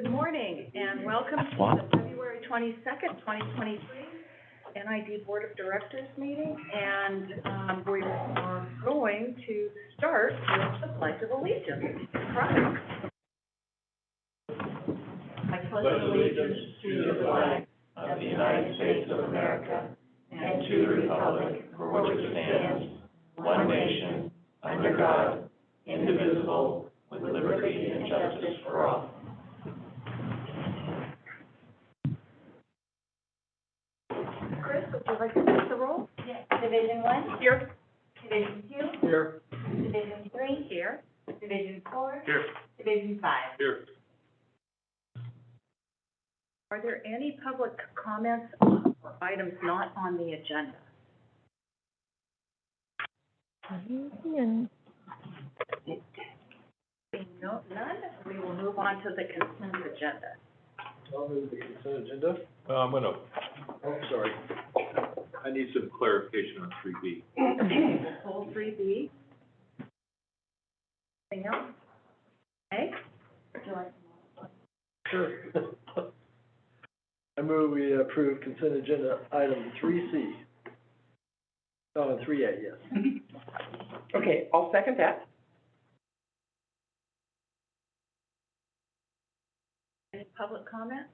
Good morning, and welcome to the February 22nd, 2023 NID Board of Directors meeting. And we are going to start with the Pledge of Allegiance. Right. I pledge allegiance to the flag of the United States of America and to the republic for which it stands, one nation, under God, indivisible, with liberty and justice for all. Chris, would you like to take the roll? Yes. Division 1? Here. Division 2? Here. Division 3? Here. Division 4? Here. Division 5? Here. Are there any public comments on items not on the agenda? Being none, we will move on to the consent agenda. I'll move the consent agenda. Oh, sorry. I need some clarification on 3B. Okay, we'll pull 3B. Anything else? Okay. Would you like to? Sure. I move we approve consent agenda item 3C. Oh, 3A, yes. Okay, I'll second that. Any public comment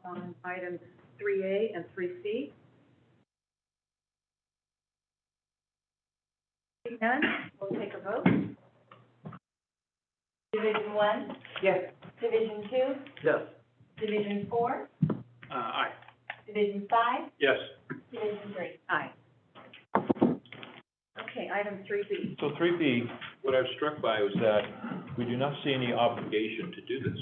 on items 3A and 3C? None, we'll take a vote. Division 1? Yes. Division 2? Yes. Division 4? Aye. Division 5? Yes. Division 3? Aye. Okay, item 3B. So 3B, what I was struck by was that we do not see any obligation to do this.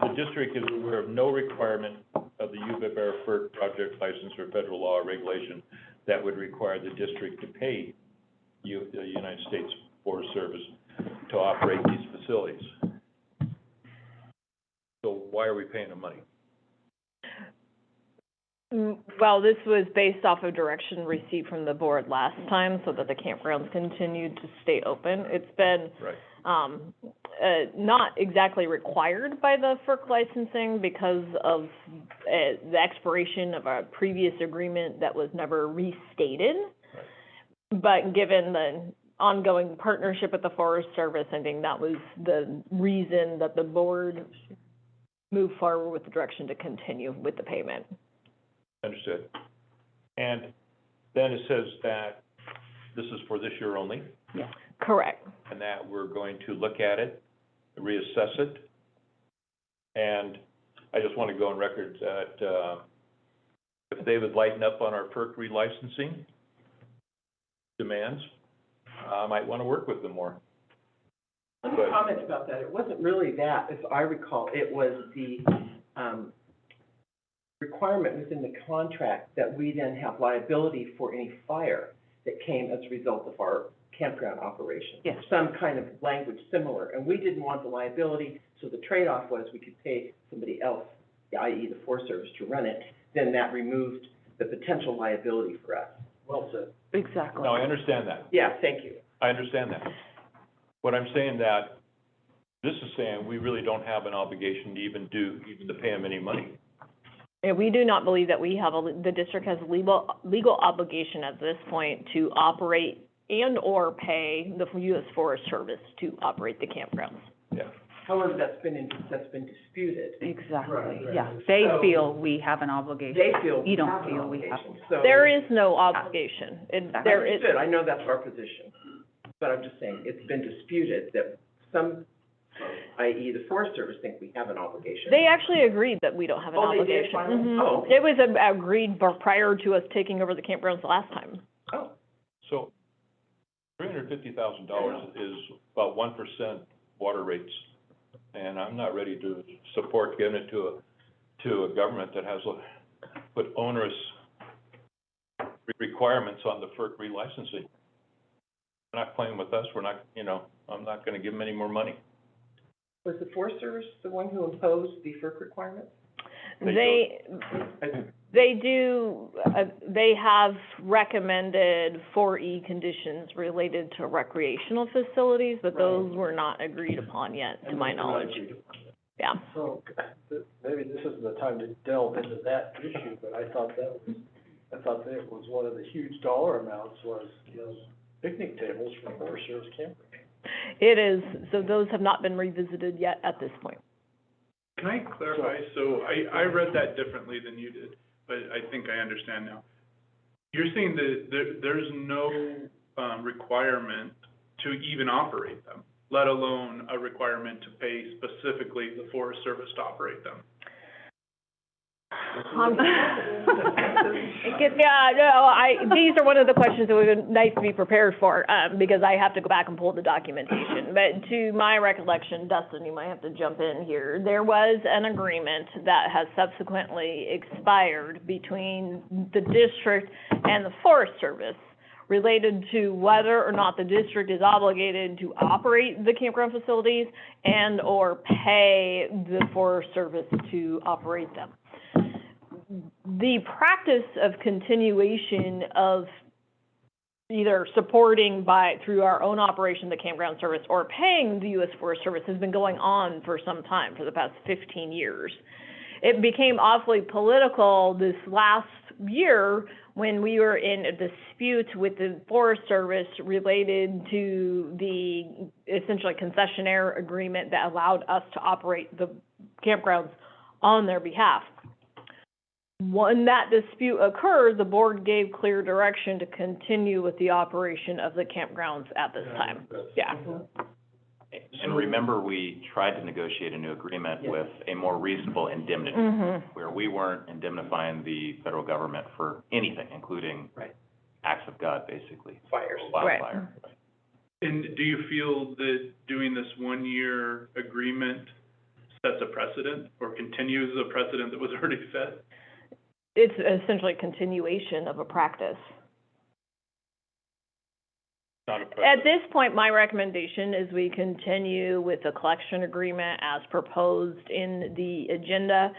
The district is aware of no requirement of the USFS FERC project license or federal law or regulation that would require the district to pay the United States Forest Service to operate these facilities. So why are we paying them money? Well, this was based off of direction received from the board last time so that the campgrounds continued to stay open. It's been Right. not exactly required by the FERC licensing because of the expiration of a previous agreement that was never restated. Right. But given the ongoing partnership with the Forest Service, I think that was the reason that the board moved forward with the direction to continue with the payment. Understood. And then it says that this is for this year only, Correct. and that we're going to look at it, reassess it. And I just want to go on record that if they would lighten up on our FERC relicensing demands, I might want to work with them more. Let me comment about that. It wasn't really that, as I recall. It was the requirement within the contract that we then have liability for any fire that came as a result of our campground operation. Yes. Some kind of language similar, and we didn't want the liability, so the trade-off was we could pay somebody else, i.e. the Forest Service, to run it. Then that removed the potential liability for us. Well said. Exactly. No, I understand that. Yeah, thank you. I understand that. What I'm saying that, this is saying we really don't have an obligation to even to pay them any money. And we do not believe that we have the district has legal obligation at this point to operate and or pay the U.S. Forest Service to operate the campgrounds. Yeah. However, that's been disputed. Exactly, Right. yeah. They So- feel we have an obligation. They feel You don't have an feel we have. obligation. So There is no obligation. There is. understood. I know that's our position, but I'm just saying it's been disputed that some, i.e. the Forest Service, think we have an obligation. They actually agreed that we don't have an Oh, they did obligation. finally? Mhm. Oh. It was agreed prior to us taking over the campgrounds last time. Oh, So $350,000 is about 1% water rates. And I'm not ready to support giving it to a government that has put onerous requirements on the FERC relicensing. They're not playing with us. We're not, I'm not going to give them any more money. was the Forest Service the one who imposed the FERC requirements? They do, they have recommended 4E conditions related to recreational facilities, but those were not agreed upon yet, to my knowledge. Yeah. So, maybe this isn't the time to delve into that issue, but I thought that was one of the huge dollar amounts was, picnic tables for Forest Service campers. It is, so those have not been revisited yet at this point. Can I clarify? So I read that differently than you did, but I think I understand now. You're saying that there's no requirement to even operate them, let alone a requirement to pay specifically the Forest Service to operate them? These are one of the questions that would be nice to be prepared for, because I have to go back and pull the documentation. But to my recollection, Dustin, you might have to jump in here, there was an agreement that has subsequently expired between the district and the Forest Service related to whether or not the district is obligated to operate the campground facilities and or pay the Forest Service to operate them. The practice of continuation of either supporting through our own operation, the campground service, or paying the U.S. Forest Service has been going on for some time, for the past 15 years. It became awfully political this last year when we were in a dispute with the Forest Service related to the essentially concessionaire agreement that allowed us to operate the campgrounds on their behalf. When that dispute occurred, the board gave clear direction to continue with the operation of the campgrounds at this time. Yeah. And remember, we tried to negotiate a new agreement with a more reasonable indemnity, where we weren't indemnifying the federal government for anything, including acts of God, basically. Wildfire. Right. And do you feel that doing this one-year agreement sets a precedent or continues a precedent that was already set? It's essentially a continuation of a practice. At this point, my recommendation is we continue with the collection agreement as proposed in the agenda,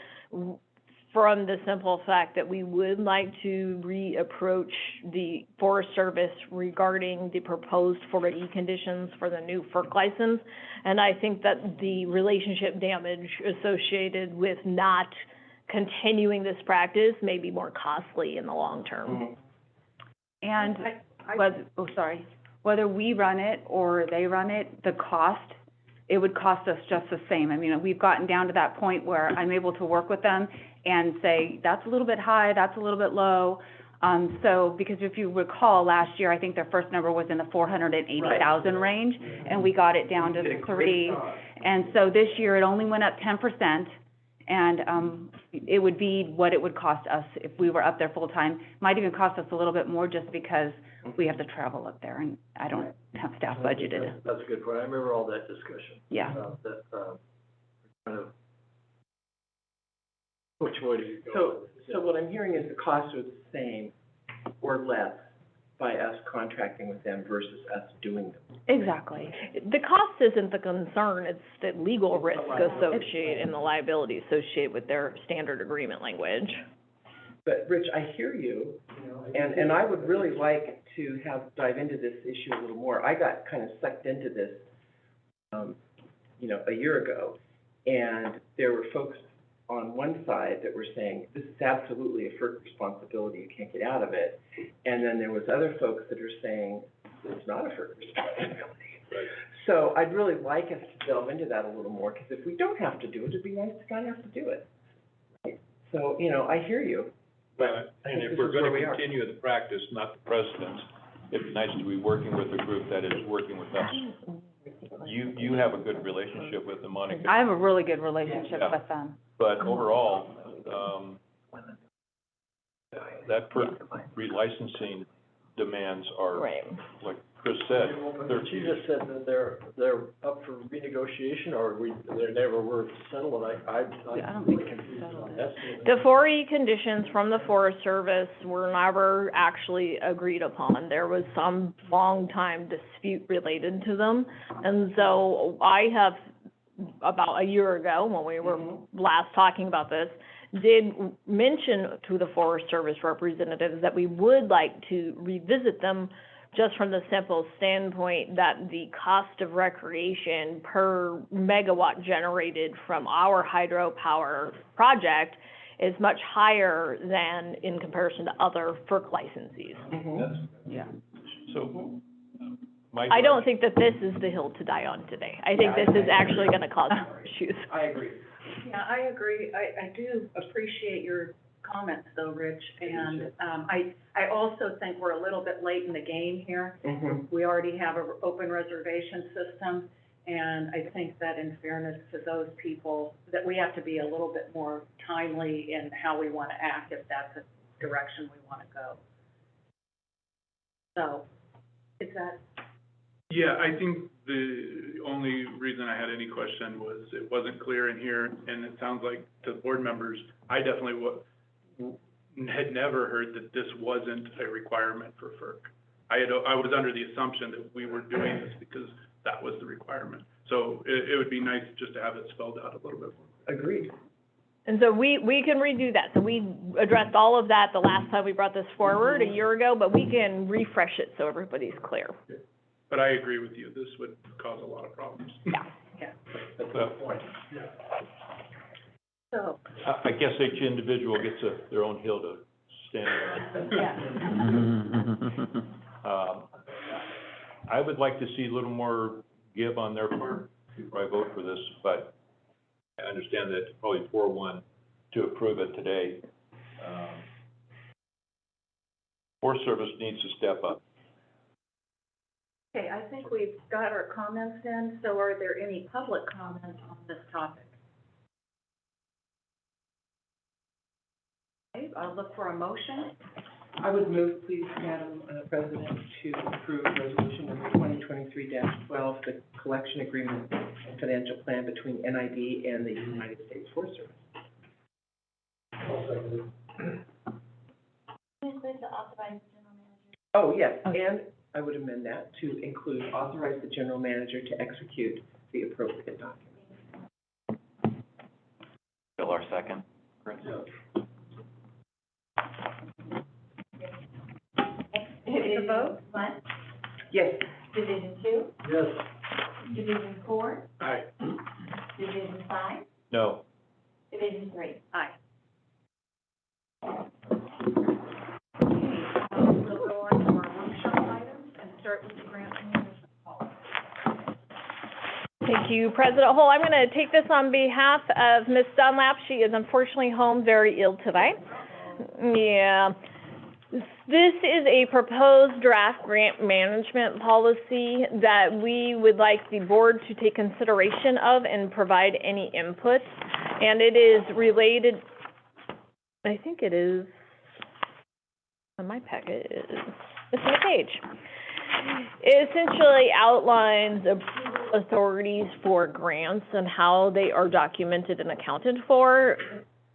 from the simple fact that we would like to reapproach the Forest Service regarding the proposed 4E conditions for the new FERC license. And I think that the relationship damage associated with not continuing this practice may be more costly in the long term. And whether we run it or they run it, it would cost us just the same. I mean, we've gotten down to that point where I'm able to work with them and say, that's a little bit high, that's a little bit low. So, because if you recall, last year, I think their first number was in the 480,000 range, and we got it down to 3. And so this year, it only went up 10%. And it would be what it would cost us if we were up there full-time. Might even cost us a little bit more just because we have to travel up there, and I don't have staff budgeted. That's a good point. I remember all that discussion. Yeah. Kind of, which way do you go? So what I'm hearing is the costs are the same or less by us contracting with them versus us doing them. Exactly. The cost isn't the concern, it's the legal risk associated and the liability associated with their standard agreement language. But Rich, I hear you, and I would really like to dive into this issue a little more. I got kind of sucked into this, a year ago, and there were folks on one side that were saying, this is absolutely a FERC responsibility, you can't get out of it. And then there was other folks that are saying, it's not a FERC responsibility. Right. So I'd really like us to delve into that a little more, because if we don't have to do it, it'd be nice to not have to do it. Right? So, I hear you. But and if we're going to continue the practice, not the precedent, it'd be nice to be working with a group that is working with us. You have a good relationship with them, Monica. I have a really good relationship with them. But overall, that relicensing demands are, like Chris said, She just said that they're up for renegotiation, or they never were settled, and I don't think it's settled. The 4E conditions from the Forest Service were never actually agreed upon. There was some long time dispute related to them. And so I have, about a year ago, when we were last talking about this, did mention to the Forest Service representatives that we would like to revisit them just from the simple standpoint that the cost of recreation per megawatt generated from our hydropower project is much higher than in comparison to other FERC licensees. Yeah. So, my. I don't think that this is the hill to die on today. I think this is actually gonna cause more issues. I agree. Yeah, I agree. I do appreciate your comments though, Rich, and, I also think we're a little bit late in the game here. Mm-hmm. We already have an open reservation system, and I think that in fairness to those people, that we have to be a little bit more timely in how we want to act if that's the direction we want to go. So, is that? Yeah, I think the only reason I had any question was it wasn't clear in here, and it sounds like to the board members, I definitely had never heard that this wasn't a requirement for FERC. I was under the assumption that we were doing this because that was the requirement. So it would be nice just to have it spelled out a little bit more. Agreed. And so we can redo that. So we addressed all of that the last time we brought this forward a year ago, but we can refresh it so everybody's clear. But I agree with you, this would cause a lot of problems. Yeah. That's the point. So, I guess each individual gets their own hill to stand on. yeah. I would like to see a little more give on their part before I vote for this, but I understand that it's probably 4-1 to approve it today. Forest Service needs to step up. Okay, I think we've got our comments in, so are there any public comments on this topic? Okay, I'll look for a motion. I would move, please, Madam President, to approve resolution number 2023-12, the collection agreement and financial plan between NID and the United States Forest Service. Include the authorized general manager. Oh, yes, and I would amend that to include authorize the general manager to execute the appropriate documents. Bill, our second, Chris? Division vote? 1, Yes. Division 2, Yes. Division 4, Aye. Division 5, No. Division 3. Aye. We'll go on to our workshop items and start with the grant management policy. Thank you, President Hull. I'm gonna take this on behalf of Ms. Dunlap. She is unfortunately home very ill today. Yeah. This is a proposed draft grant management policy that we would like the board to take consideration of and provide any input. And it is related, I think it is, on my packet, it's missing a page. It essentially outlines approval authorities for grants and how they are documented and accounted for.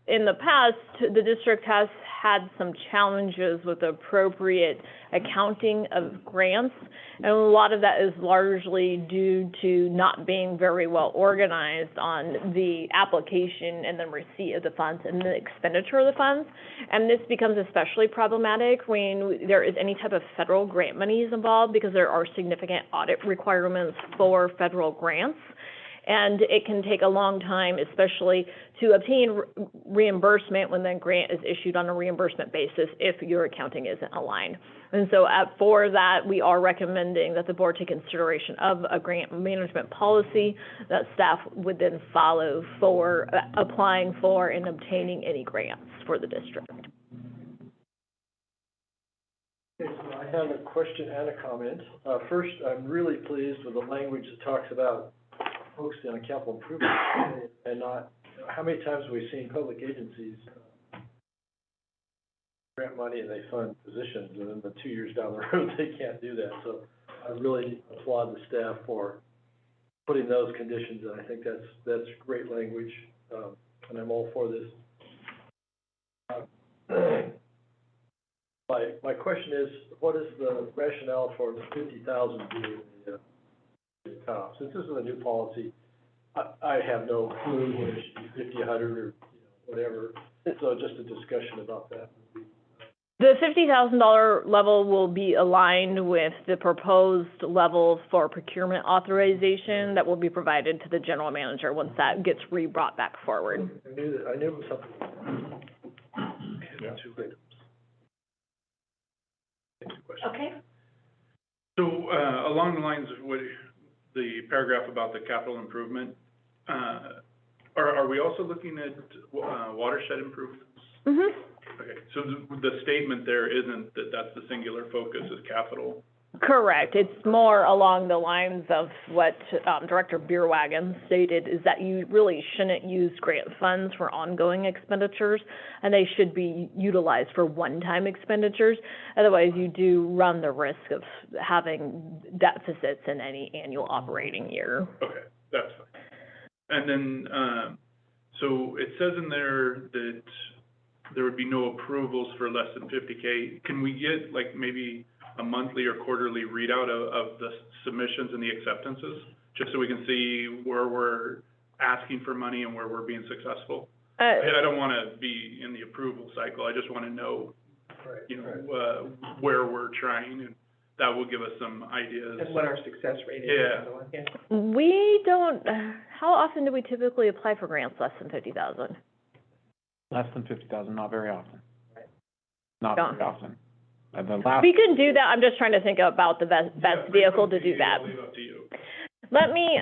In the past, the district has had some challenges with appropriate accounting of grants, and a lot of that is largely due to not being very well organized on the application and then receipt of the funds and the expenditure of the funds. And this becomes especially problematic when there is any type of federal grant monies involved, because there are significant audit requirements for federal grants. And it can take a long time, especially to obtain reimbursement when the grant is issued on a reimbursement basis if your accounting isn't aligned. And so for that, we are recommending that the board take consideration of a grant management policy that staff would then follow for applying for and obtaining any grants for the district. Okay, so I have a question and a comment. First, I'm really pleased with the language that talks about focusing on capital improvement and not, how many times have we seen public agencies grant money and they fund positions, and then the 2 years down the road, they can't do that. So I really applaud the staff for putting those conditions in. I think that's great language, and I'm all for this. My question is, what is the rationale for the 50,000 being the cutoff? Since this is a new policy, I have no clue whether it should be 50, 100, or whatever. So just a discussion about that. The $50,000 level will be aligned with the proposed level for procurement authorization that will be provided to the general manager once that gets brought back forward. I knew it was something. Yeah. Two items. Okay, So, along the lines of what, the paragraph about the capital improvement, are we also looking at, watershed improvements? Mm-hmm. Okay, so the statement there isn't that that's the singular focus is capital? Correct. It's more along the lines of what Director Beerwagen stated, is that you really shouldn't use grant funds for ongoing expenditures, and they should be utilized for one-time expenditures. Otherwise, you do run the risk of having deficits in any annual operating year. Okay, that's fine. And then, so it says in there that there would be no approvals for less than 50K. Can we get like maybe a monthly or quarterly readout of the submissions and the acceptances? Just so we can see where we're asking for money and where we're being successful? I don't wanna be in the approval cycle, I just wanna know, where we're trying, and that will give us some ideas. And what our success rate is. Yeah. And so on. Yeah. We don't, how often do we typically apply for grants less than 50,000? Less than 50,000, not very often. Not Yeah. very often. And the last, We can do that, I'm just trying to think about the best vehicle to do that. I'll leave it up to you. Let me,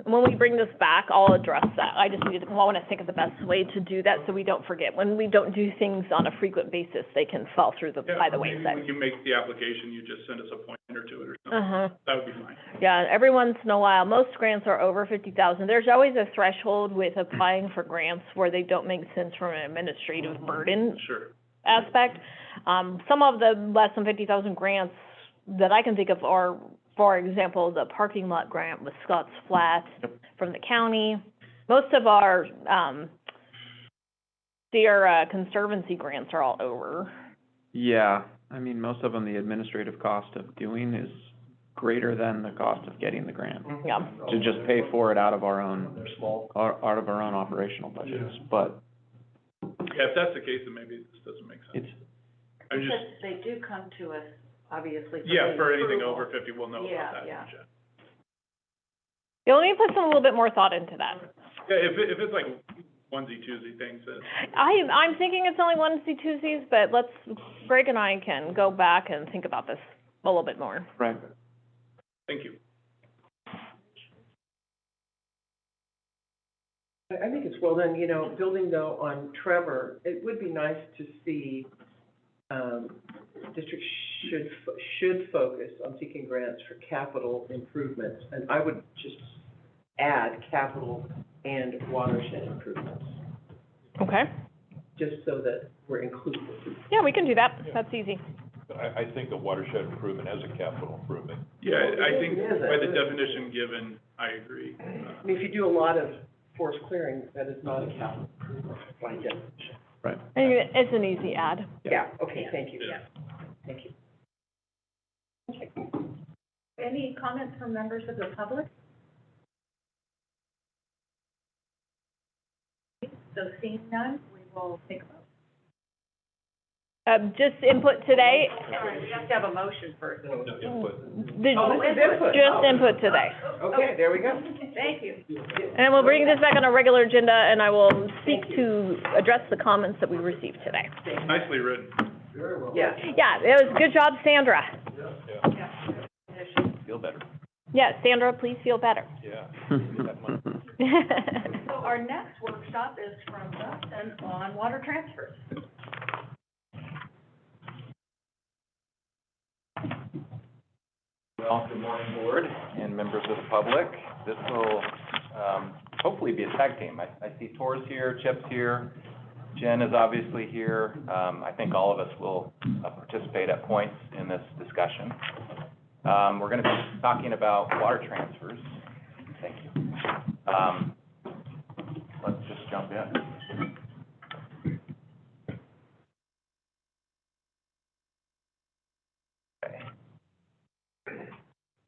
when we bring this back, I'll address that. I just need to, want to think of the best way to do that so we don't forget. When we don't do things on a frequent basis, they can fall through by the Yeah, wayside. maybe when you make the application, you just send us a pointer to it or something. Uh-huh. That would be fine. Yeah, every once in a while, most grants are over 50,000. There's always a threshold with applying for grants where they don't make sense from an administrative burden Sure. aspect. Some of the less than 50,000 grants that I can think of are, for example, the parking lot grant with Scotts Flat from the county. Most of our, Sierra Conservancy grants are all over. yeah, I mean, most of them, the administrative cost of doing is greater than the cost of getting the grant. Yeah. To just pay for it out of our own, They're small. out of our own operational budgets, but Yeah, if that's the case, then maybe this doesn't make sense. it's, I'm just, Because they do come to us, obviously, yeah, for anything approval. over 50, we'll know Yeah, about that. yeah. You'll need to put some, a little bit more thought into that. Yeah, if it's like onesie, twosie things, then, I'm thinking it's only onesie, twosies, but Greg and I can go back and think about this a little bit more. right. thank you. I think it's well done, you know, building though on Trevor, it would be nice to see, districts should focus on seeking grants for capital improvements. And I would just add capital and watershed improvements, Okay. just so that we're inclusive. Yeah, we can do that. That's easy. I think a watershed improvement as a capital improvement. Yeah, I think It is, by the it is. definition given, I agree. I mean, if you do a lot of forest clearing, that is not a capital improvement by definition. Right. It's an easy add. Yeah, okay, thank you. Yeah. Thank you. Any comments from members of the public? So seeing none, we will take a vote. Just input today, Sorry, we have to have a motion first. No input. Oh, this is input. just input today. Okay, there we go. Thank you. And we'll bring this back on a regular agenda, and I will seek to address the comments that we received today. Nicely written. Very well. Yeah. Yeah, it was, good job, Sandra. Feel better. Yeah, Sandra, please feel better. Yeah. That one. So our next workshop is from Dustin on water transfers. Well, good morning, board and members of the public. This will, hopefully be a tag team. I see Tor's here, Chip's here, Jen is obviously here. I think all of us will participate at points in this discussion. We're gonna be talking about water transfers. Thank you. Let's just jump in. Okay.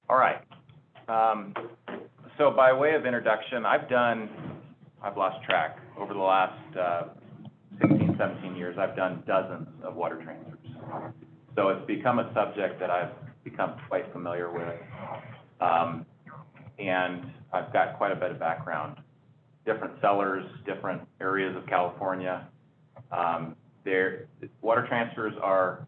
All right. So by way of introduction, I've lost track over the last 16 17 years, I've done dozens of water transfers. So it's become a subject that I've become quite familiar with. And I've got quite a bit of background. Different sellers, different areas of California. Water transfers are,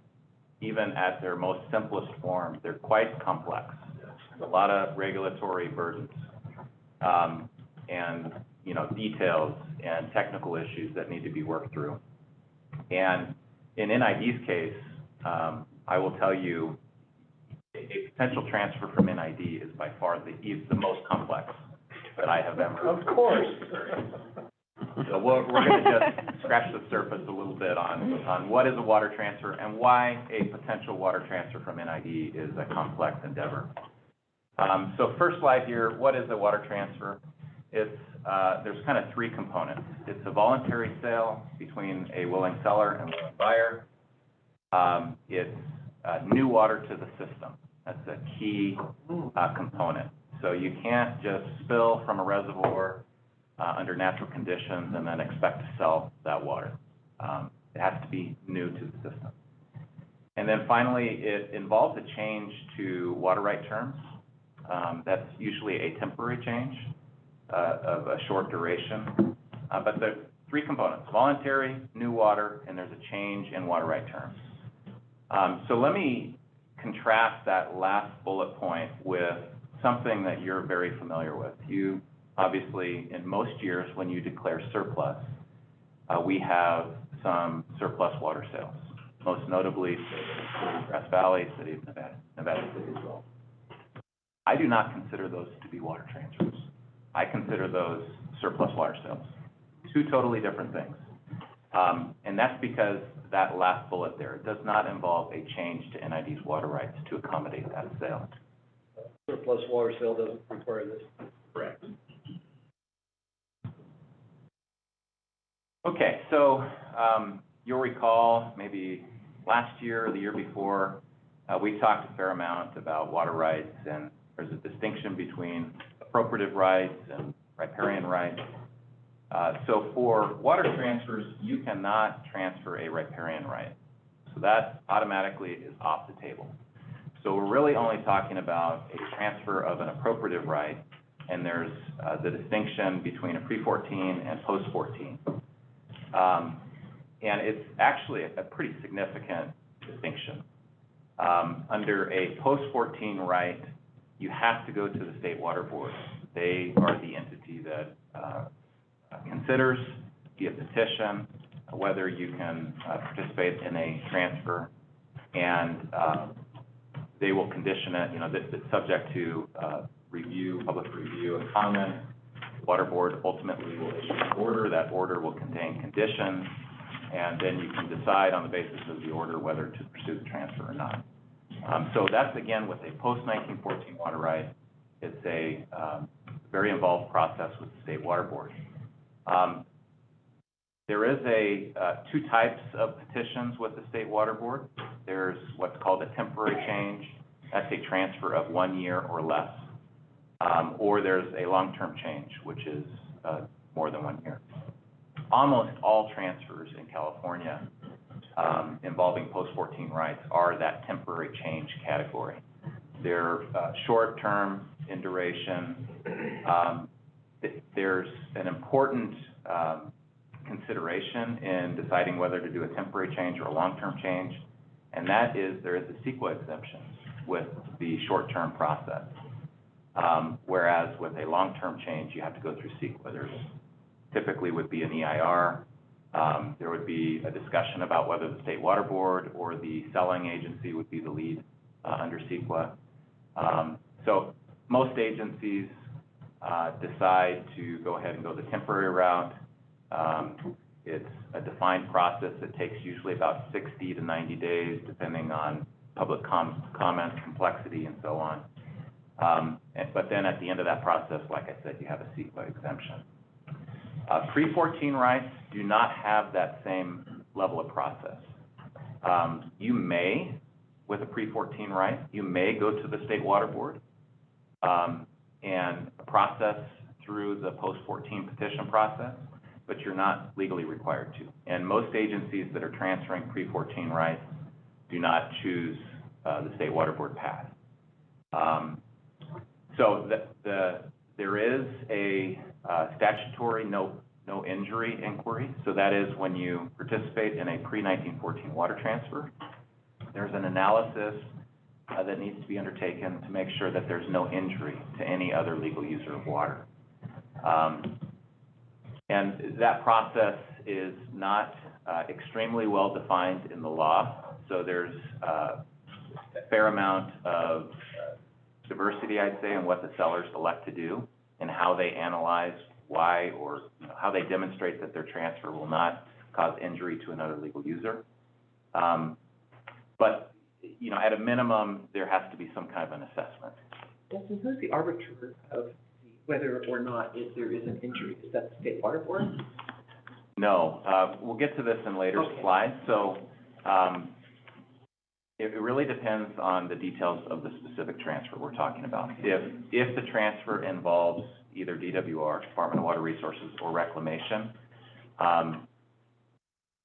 even at their most simplest form, they're quite complex. There's a lot of regulatory burdens, and, you know, details and technical issues that need to be worked through. And in NID's case, I will tell you, a potential transfer from NID is by far the most complex that I have ever. Of course. So we're gonna just scratch the surface a little bit on what is a water transfer and why a potential water transfer from NID is a complex endeavor. So first slide here, what is a water transfer? It's, there's kind of three components. It's a voluntary sale between a willing seller and willing buyer. It's new water to the system. That's a key component. So you can't just spill from a reservoir under natural conditions and then expect to sell that water. It has to be new to the system. And then finally, it involves a change to water right terms. That's usually a temporary change of a short duration. But the three components: voluntary, new water, and there's a change in water right terms. So let me contrast that last bullet point with something that you're very familiar with. You obviously, in most years, when you declare surplus, we have some surplus water sales, most notably Grass Valley, City of Nevada, Nevada City as well. I do not consider those to be water transfers. I consider those surplus water sales. Two totally different things. And that's because that last bullet there, it does not involve a change to NID's water rights to accommodate that sale. Surplus water sale doesn't require this. Correct. Okay, so you'll recall maybe last year or the year before, we talked a fair amount about water rights, and there's a distinction between appropriative rights and riparian rights. So for water transfers, you cannot transfer a riparian right. So that automatically is off the table. So we're really only talking about a transfer of an appropriative right, and there's the distinction between a pre-14 and post-14. And it's actually a pretty significant distinction. Under a post-14 right, you have to go to the State Water Board. They are the entity that considers via petition whether you can participate in a transfer, and they will condition it, you know, that it's subject to review, public review and comment. The Water Board ultimately will issue an order. That order will contain conditions, and then you can decide on the basis of the order whether to pursue the transfer or not. So that's, again, with a post-1914 water right. It's a very involved process with the State Water Board. There is two types of petitions with the State Water Board. There's what's called a temporary change. That's a transfer of 1 year or less. Or there's a long-term change, which is more than 1 year. Almost all transfers in California involving post-14 rights are that temporary change category. They're short-term in duration. There's an important consideration in deciding whether to do a temporary change or a long-term change, and that is there is a CEQA exemption with the short-term process. Whereas with a long-term change, you have to go through CEQA. There's typically would be an EIR. There would be a discussion about whether the State Water Board or the selling agency would be the lead under CEQA. So most agencies decide to go ahead and go the temporary route. It's a defined process that takes usually about 60 to 90 days, depending on public comments, complexity, and so on. But then at the end of that process, like I said, you have a CEQA exemption. Pre-14 rights do not have that same level of process. You may, with a pre-14 right, you may go to the State Water Board and process through the post-14 petition process, but you're not legally required to. And most agencies that are transferring pre-14 rights do not choose the State Water Board path. So there is a statutory no injury inquiry. So that is when you participate in a pre-1914 water transfer, there's an analysis that needs to be undertaken to make sure that there's no injury to any other legal user of water. And that process is not extremely well defined in the law. So there's a fair amount of diversity, I'd say, in what the sellers elect to do and how they analyze why or how they demonstrate that their transfer will not cause injury to another legal user. But at a minimum, there has to be some kind of an assessment. Dustin, who's the arbiter of whether or not if there is an injury? Is that the State Water Board? No, we'll get to this in later slides. So it really depends on the details of the specific transfer we're talking about. If the transfer involves either DWR, Department of Water Resources, or Reclamation,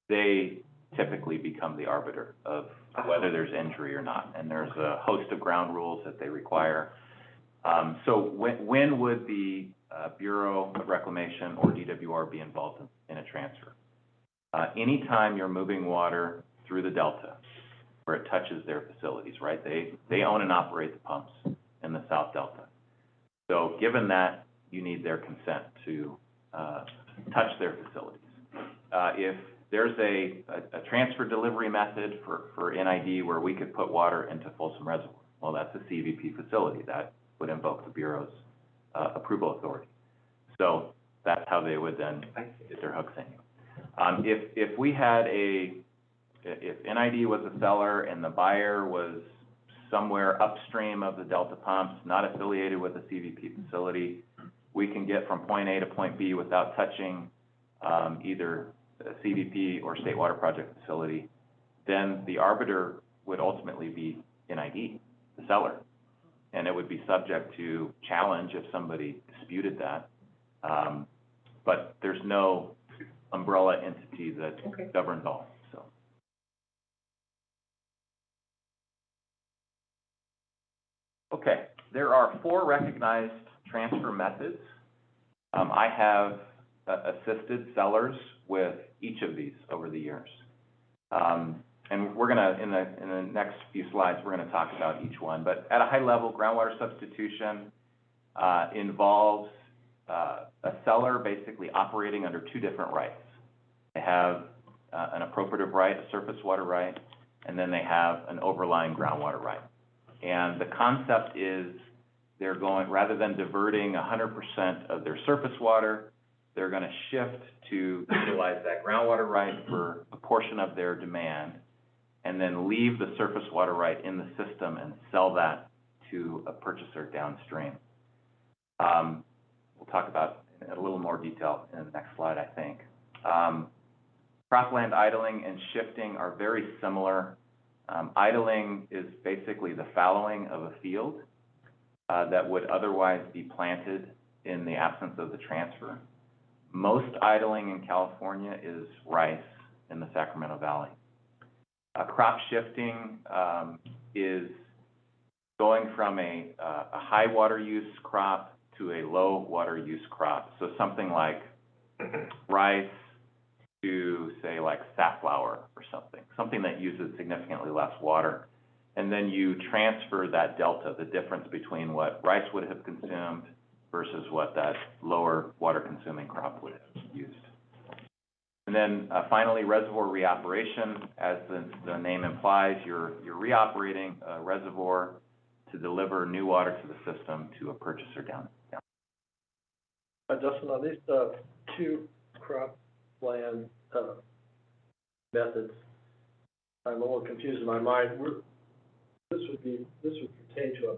they typically become the arbiter of whether there's injury or not. And there's a host of ground rules that they require. So when would the Bureau of Reclamation or DWR be involved in a transfer? Anytime you're moving water through the Delta, where it touches their facilities, right? They own and operate the pumps in the South Delta. So given that, you need their consent to touch their facilities. If there's a transfer delivery method for NID where we could put water into Folsom Reservoir, well, that's a CVP facility. That would invoke the Bureau's approval authority. So that's how they would then get their hooks in you. If we had if NID was a seller and the buyer was somewhere upstream of the Delta pumps, not affiliated with a CVP facility, we can get from point A to point B without touching either a CVP or State Water Project facility, then the arbiter would ultimately be NID, the seller. And it would be subject to challenge if somebody disputed that. But there's no umbrella entity that governs all. So. Okay, there are 4 recognized transfer methods. I have assisted sellers with each of these over the years. And we're gonna, in the next few slides, we're gonna talk about each one. But at a high level, groundwater substitution involves a seller basically operating under 2 different rights. They have an appropriative right, a surface water right, and then they have an overlying groundwater right. And the concept is they're going, rather than diverting 100% of their surface water, they're gonna shift to utilize that groundwater right for a portion of their demand, and then leave the surface water right in the system and sell that to a purchaser downstream. We'll talk about in a little more detail in the next slide, I think. Cropland idling and shifting are very similar. Idling is basically the fallowing of a field that would otherwise be planted in the absence of the transfer. Most idling in California is rice in the Sacramento Valley. Crop shifting is going from a high water use crop to a low water use crop. So something like rice to, say, like safflower or something that uses significantly less water. And then you transfer that delta, the difference between what rice would have consumed versus what that lower water consuming crop would have used. And then finally, reservoir reoperation. As the name implies, you're reoperating a reservoir to deliver new water to the system to a purchaser down. Justin, on these 2 cropland methods, I'm a little confused in my mind. This would pertain to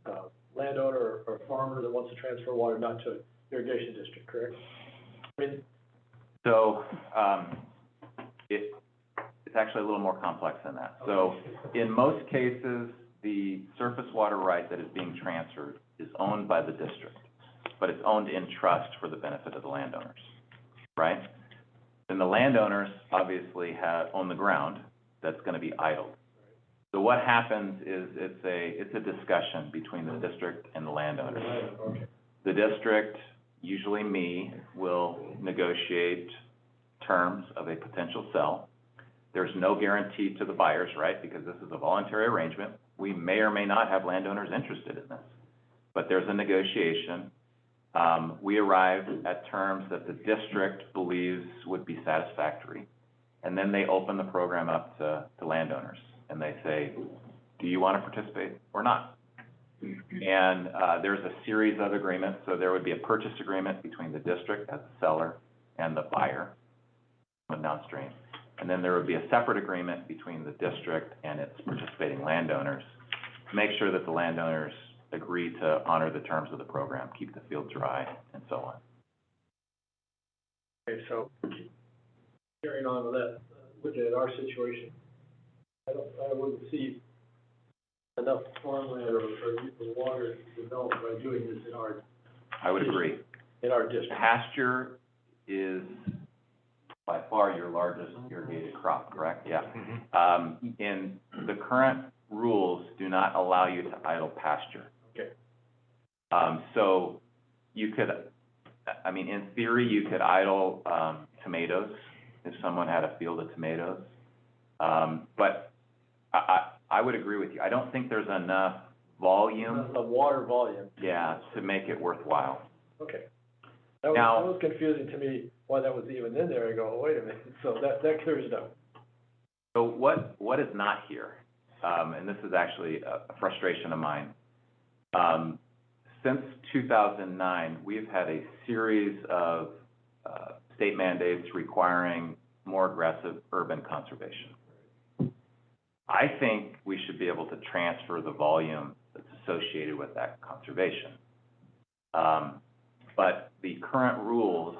a landowner or a farmer that wants to transfer water, not to an irrigation district, correct? I mean, so it's actually a little more complex than that. So in most cases, the surface water right that is being transferred is owned by the district, but it's owned in trust for the benefit of the landowners. right? Then the landowners obviously own the ground that's gonna be idled. So what happens is it's a discussion between the district and the landowners. Okay. The district, usually me, will negotiate terms of a potential sell. There's no guarantee to the buyers, right, because this is a voluntary arrangement. We may or may not have landowners interested in this, but there's a negotiation. We arrive at terms that the district believes would be satisfactory, and then they open the program up to landowners, and they say, do you want to participate or not? And there's a series of agreements, so there would be a purchase agreement between the district as the seller and the buyer downstream. And then there would be a separate agreement between the district and its participating landowners to make sure that the landowners agree to honor the terms of the program, keep the field dry, and so on. Okay, so carrying on with that, looking at our situation, I wouldn't see enough farmland or water developed by doing this in our. I would agree. In our district. Pasture is by far your largest irrigated crop, correct? Yeah. In the current rules do not allow you to idle pasture. Okay. So you could, I mean, in theory, you could idle, tomatoes if someone had a field of tomatoes. But I would agree with you. I don't think there's enough volume. The water volume. Yeah, to make it worthwhile. Okay. That Now- was confusing to me, why that was even in there. I go, oh, wait a minute, so that clears it up. So what is not here, and this is actually a frustration of mine. Since 2009, we've had a series of state mandates requiring more aggressive urban conservation. I think we should be able to transfer the volume that's associated with that conservation. But the current rules,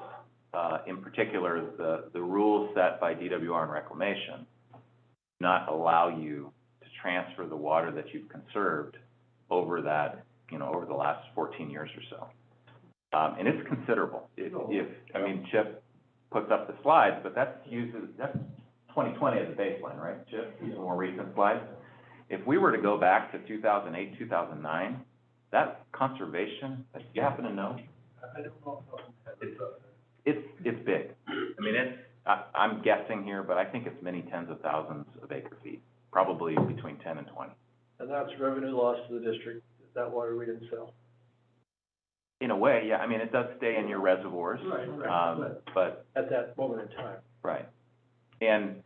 in particular, the rules set by DWR and Reclamation, do not allow you to transfer the water that you've conserved over that, over the last 14 years or so. And it's considerable. I mean, Chip puts up the slides, but that's 2020 as a baseline, right, Chip? These are more recent slides. If we were to go back to 2008, 2009, that conservation, do you happen to know? I don't know. It's big. I mean, I'm guessing here, but I think it's many tens of thousands of acre feet, probably between 10 and 20. And that's revenue loss to the district, that water we didn't sell. In a way, yeah, I mean, it does stay in your reservoirs. Right. But. At that moment in time. Right. And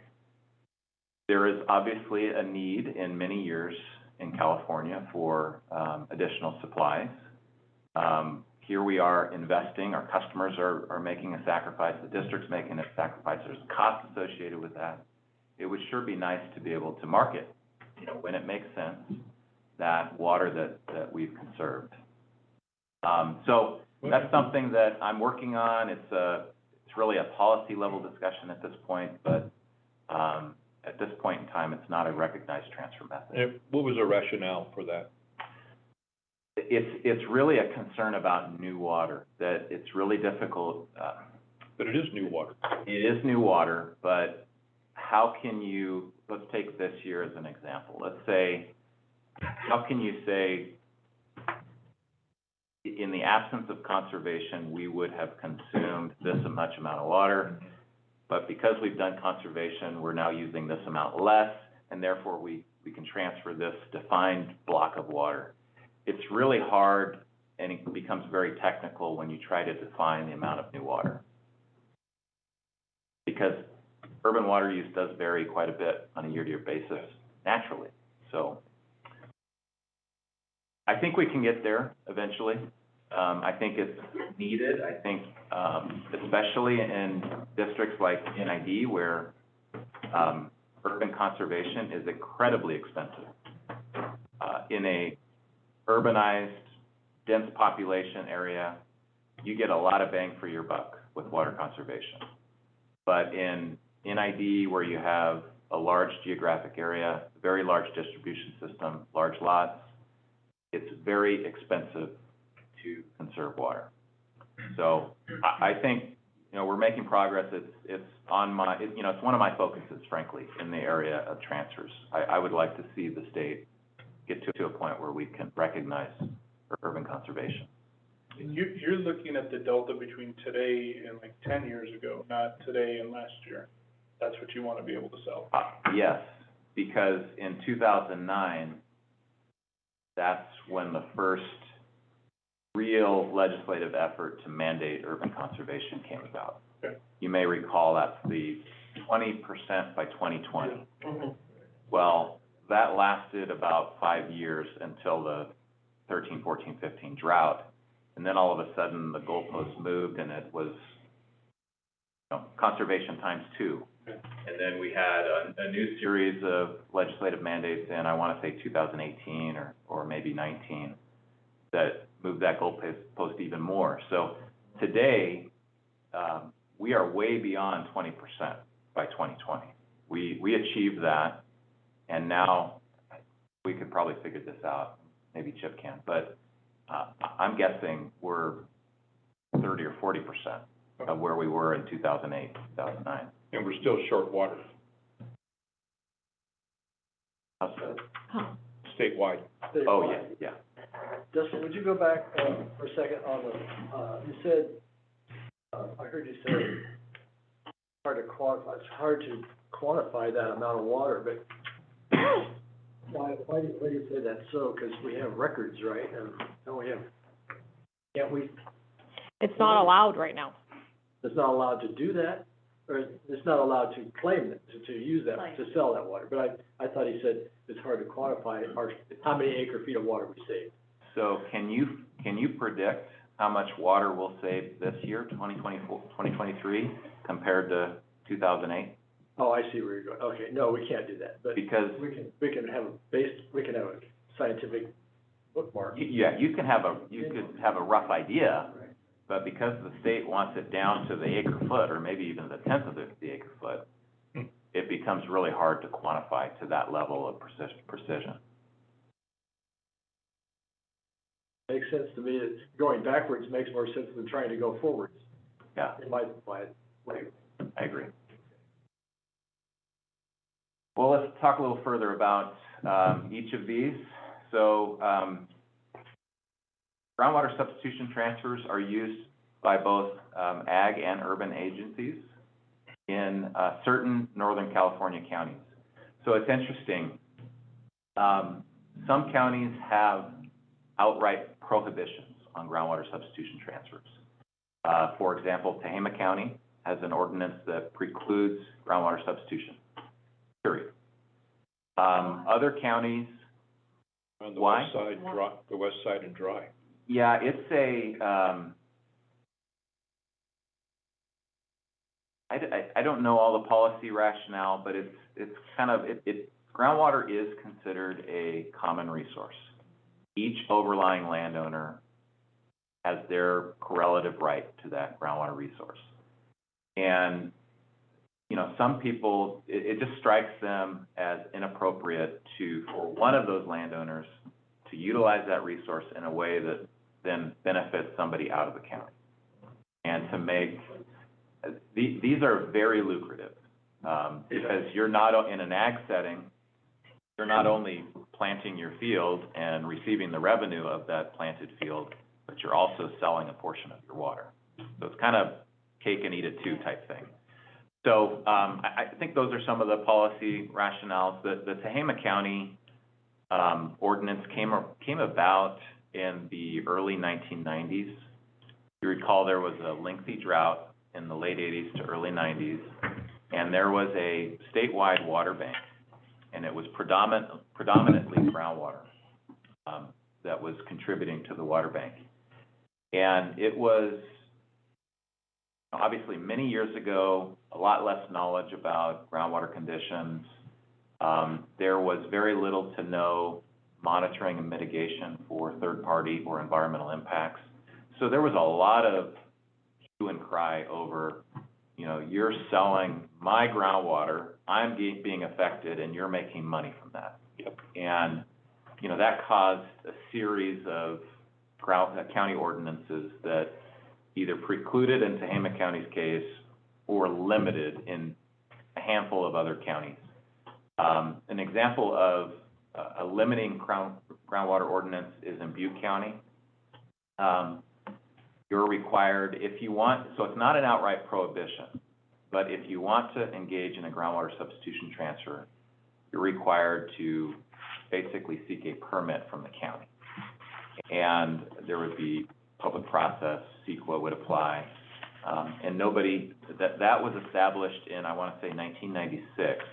there is obviously a need in many years in California for additional supplies. Here we are investing, our customers are making a sacrifice, the district's making a sacrifice, there's costs associated with that. It would sure be nice to be able to market, when it makes sense, that water that we've conserved. So that's something that I'm working on. It's really a policy level discussion at this point, but at this point in time, it's not a recognized transfer method. And what was the rationale for that? It's really a concern about new water, that it's really difficult. But it is new water. It is new water, but how can you, let's take this year as an example. Let's say, how can you say, in the absence of conservation, we would have consumed this much amount of water, but because we've done conservation, we're now using this amount less, and therefore we can transfer this defined block of water. It's really hard, and it becomes very technical when you try to define the amount of new water. Because urban water use does vary quite a bit on a year-to-year basis, naturally. So I think we can get there eventually. I think it's needed. I think, especially in districts like NID where urban conservation is incredibly expensive. In a urbanized, dense population area, you get a lot of bang for your buck with water conservation. But in NID, where you have a large geographic area, very large distribution system, large lots, it's very expensive to conserve water. So I think you know, we're making progress. It's on my, you know, it's one of my focuses, frankly, in the area of transfers. I would like to see the state get to a point where we can recognize urban conservation. You're looking at the delta between today and like 10 years ago, not today and last year. That's what you want to be able to sell. Yes, because in 2009, that's when the first real legislative effort to mandate urban conservation came about. Okay. You may recall that's the 20% by 2020. Well, that lasted about 5 years until the 13, 14, 15 drought. And then all of a sudden, the goalposts moved and it was, you know, conservation times 2. And then we had a new series of legislative mandates in, I want to say 2018 or maybe 19, that moved that goalpost even more. So today, we are way beyond 20% by 2020. We achieved that, and now we could probably figure this out. Maybe Chip can, but I'm guessing we're 30 or 40% of where we were in 2008, 2009. And we're still short water How's that? statewide. Oh, yeah. Dustin, would you go back, for a second on the, you said, I heard you say, it's hard to quantify that amount of water, but why do you say that so? Because we have records, right? And don't we have, can't we, It's not allowed right now. it's not allowed to do that? Or it's not allowed to claim it, to use that, to sell that water? But I thought he said it's hard to quantify how many acre feet of water we saved. So can you predict how much water we'll save this year, 2023, compared to 2008? Oh, I see where you're going. Okay, no, we can't do that, but Because, we can have a scientific bookmark. yeah, you could have a rough idea, but because the state wants it down to the acre foot, or maybe even the tenth of the acre foot, it becomes really hard to quantify to that level of precision. Makes sense to me. It's going backwards makes more sense than trying to go forwards. Yeah, In my way. I agree. Well, let's talk a little further about each of these. So, groundwater substitution transfers are used by both ag and urban agencies in certain Northern California counties. So it's interesting. Some counties have outright prohibitions on groundwater substitution transfers. For example, Tehama County has an ordinance that precludes groundwater substitution, period. Other counties, On the why? west side, the west side and dry. Yeah, it's a, I don't know all the policy rationale, but it's kind of, groundwater is considered a common resource. Each overlying landowner has their correlative right to that groundwater resource. And, you know, some people, it just strikes them as inappropriate for one of those landowners to utilize that resource in a way that then benefits somebody out of the county. And to make, these are very lucrative, because you're not, in an ag setting, you're not only planting your field and receiving the revenue of that planted field, but you're also selling a portion of your water. So it's kind of cake and eat it too type thing. So, I think those are some of the policy rationales. The Tehama County, ordinance came about in the early 1990s. You recall there was a lengthy drought in the late 80s to early 90s, and there was a statewide water bank, and it was predominantly groundwater that was contributing to the water bank. And it was, obviously, many years ago, a lot less knowledge about groundwater conditions. There was very little to no monitoring and mitigation for third-party or environmental impacts. So there was a lot of hue and cry over, you know, you're selling my groundwater, I'm being affected, and you're making money from that. Yep. And, you know, that caused a series of county ordinances that either precluded in Tehama County's case or limited in a handful of other counties. An example of a limiting groundwater ordinance is in Butte County. You're required, if you want, so it's not an outright prohibition, but if you want to engage in a groundwater substitution transfer, you're required to basically seek a permit from the county. And there would be public process, CEQA would apply, and nobody, that was established in, I want to say, 1996.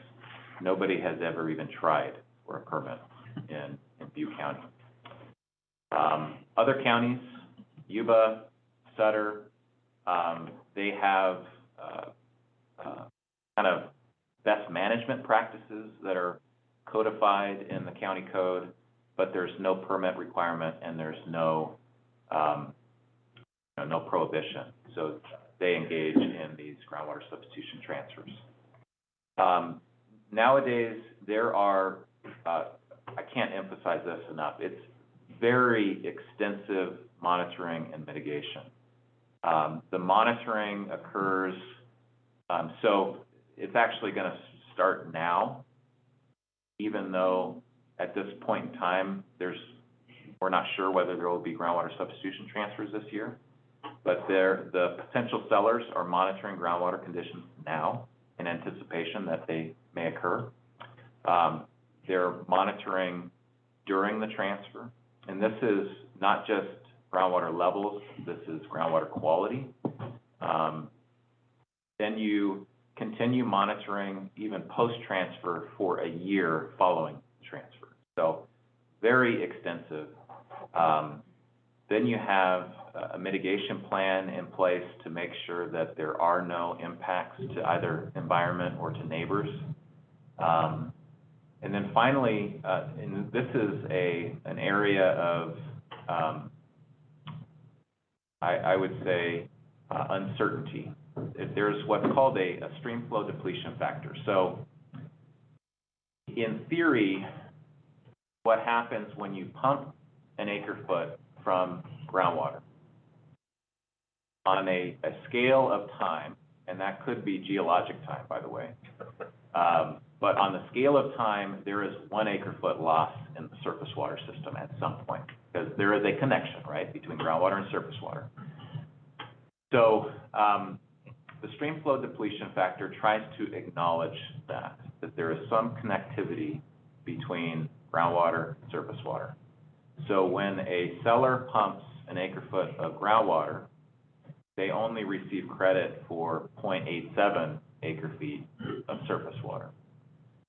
Nobody has ever even tried for a permit in Butte County. Other counties, Yuba, Sutter, they have kind of best management practices that are codified in the county code, but there's no permit requirement and there's no no prohibition. So they engage in these groundwater substitution transfers. Nowadays, there are, I can't emphasize this enough, it's very extensive monitoring and mitigation. The monitoring occurs, so it's actually going to start now, even though at this point in time, we're not sure whether there will be groundwater substitution transfers this year, but the potential sellers are monitoring groundwater conditions now in anticipation that they may occur. They're monitoring during the transfer, and this is not just groundwater levels, this is groundwater quality. Then you continue monitoring even post-transfer for a year following the transfer. So very extensive. Then you have a mitigation plan in place to make sure that there are no impacts to either environment or to neighbors. And then finally, and this is an area of, I would say, uncertainty. There's what's called a stream flow depletion factor. So in theory, what happens when you pump an acre foot from groundwater on a scale of time, and that could be geologic time, by the way, but on the scale of time, there is 1 acre foot loss in the surface water system at some point, because there is a connection, right, between groundwater and surface water. So the stream flow depletion factor tries to acknowledge that there is some connectivity between groundwater and surface water. So when a seller pumps an acre foot of groundwater, they only receive credit for 0.87 acre feet of surface water.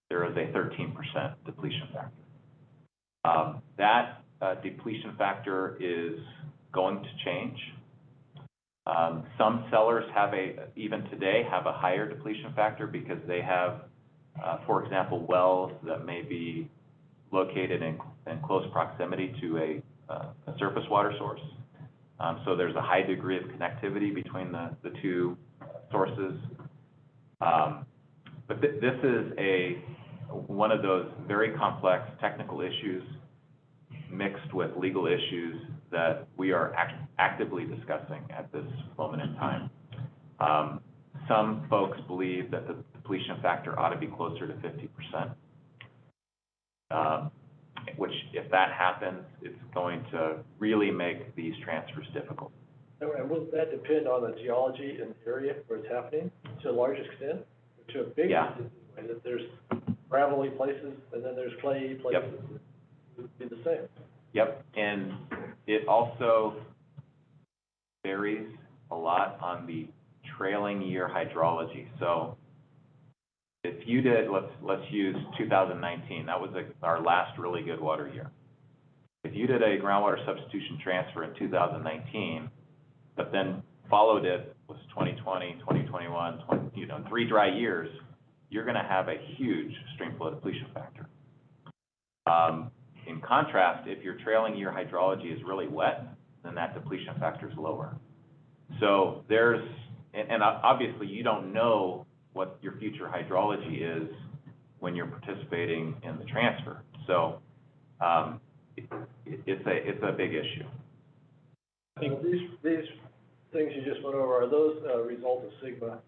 There is a 13% depletion factor. That depletion factor is going to change. Some sellers even today have a higher depletion factor because they have, for example, wells that may be located in close proximity to a surface water source. So there's a high degree of connectivity between the two sources. But this is one of those very complex technical issues mixed with legal issues that we are actively discussing at this moment in time. Some folks believe that the depletion factor ought to be closer to 50%, which, if that happens, it's going to really make these transfers difficult. And will that depend on the geology in the area where it's happening to a large extent? To a big extent, that there's gravelly places and then there's clayey places. Yep. It would be the same. Yep, and it also varies a lot on the trailing year hydrology. So if you did, let's use 2019, that was our last really good water year. If you did a groundwater substitution transfer in 2019, but then followed it with 2020, 2021, 3 dry years, you're gonna have a huge stream flow depletion factor. In contrast, if your trailing year hydrology is really wet, then that depletion factor is lower. So and obviously you don't know what your future hydrology is when you're participating in the transfer. So it's a big issue. I think these things you just went over, are those a result of Sigma?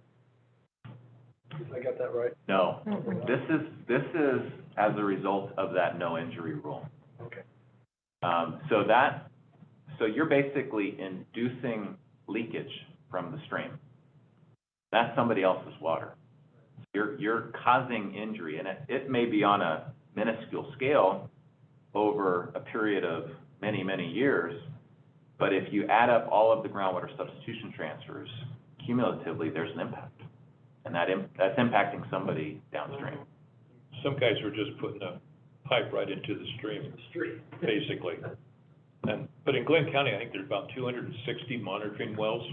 I got that right? No, this is as a result of that no injury rule. Okay. So you're basically inducing leakage from the stream. That's somebody else's water. You're causing injury, and it may be on a minuscule scale over a period of many, many years, but if you add up all of the groundwater substitution transfers, cumulatively, there's an impact. And that's impacting somebody downstream. Some guys were just putting a pipe right into the stream, basically. But in Glenn County, I think there's about 260 monitoring wells,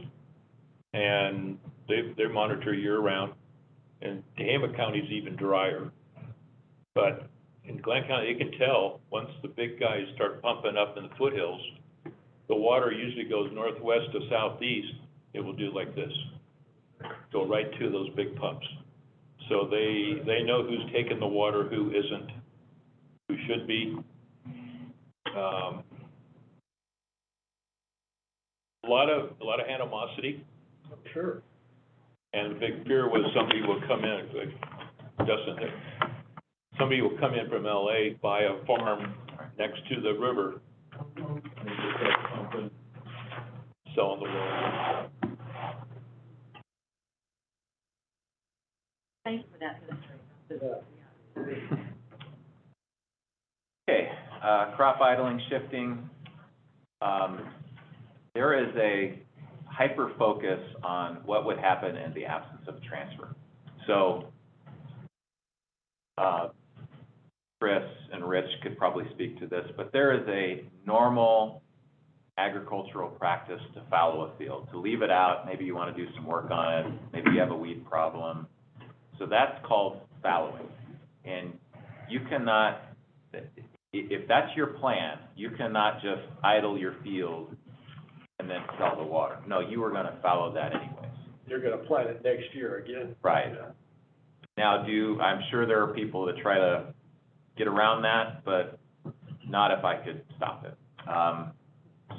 and they monitor year-round. And Tehama County's even drier. But in Glenn County, you can tell, once the big guys start pumping up in the foothills, the water usually goes northwest to southeast. It will do like this, go right to those big pumps. So they know who's taking the water, who isn't, who should be. A lot of animosity. Sure. And the big fear was somebody will come in, like Justin, somebody will come in from LA, buy a farm next to the river, and just start pumping, selling the water. Thank you for that history. Okay, crop idling, shifting. There is a hyper-focus on what would happen in the absence of transfer. So, Chris and Rich could probably speak to this, but there is a normal agricultural practice to fallow a field, to leave it out. Maybe you want to do some work on it. Maybe you have a weed problem. So that's called fallowing. And you cannot, if that's your plan, you cannot just idle your field and then sell the water. No, you are going to fallow that anyways. You're gonna plant it next year again. Right. Now, I'm sure there are people that try to get around that, but not if I could stop it.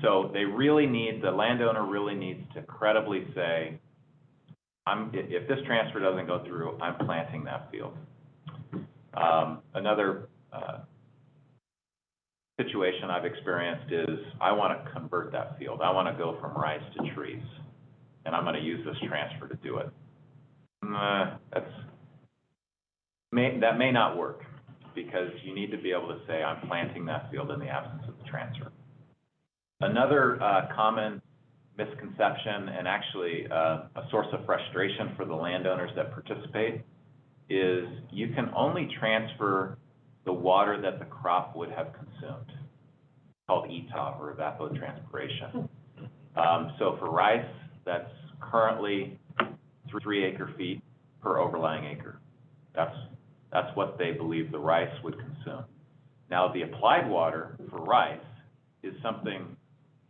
So the landowner really needs to credibly say, if this transfer doesn't go through, I'm planting that field. Another situation I've experienced is I want to convert that field. I want to go from rice to trees, and I'm going to use this transfer to do it. That may not work, because you need to be able to say, I'm planting that field in the absence of the transfer. Another common misconception, and actually a source of frustration for the landowners that participate, is you can only transfer the water that the crop would have consumed, called ETOP, or evapotranspiration. So for rice, that's currently 3 acre-feet per overlying acre. That's what they believe the rice would consume. Now, the applied water for rice is something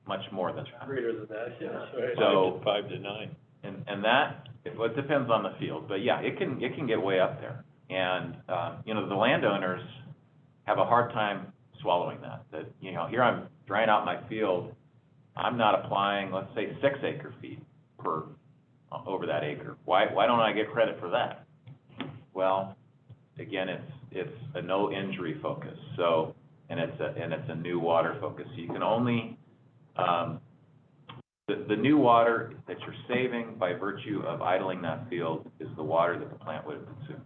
much more than that. Greater than that, yes. Right. So 5 to 9. And that, it depends on the field, but yeah, it can get way up there. And, the landowners have a hard time swallowing that, here I'm drying out my field, I'm not applying, let's say, 6 acre-feet over that acre. Why don't I get credit for that? Well, again, it's a no injury focus, so, and it's a new water focus. So you can only, the new water that you're saving by virtue of idling that field is the water that the plant would have consumed,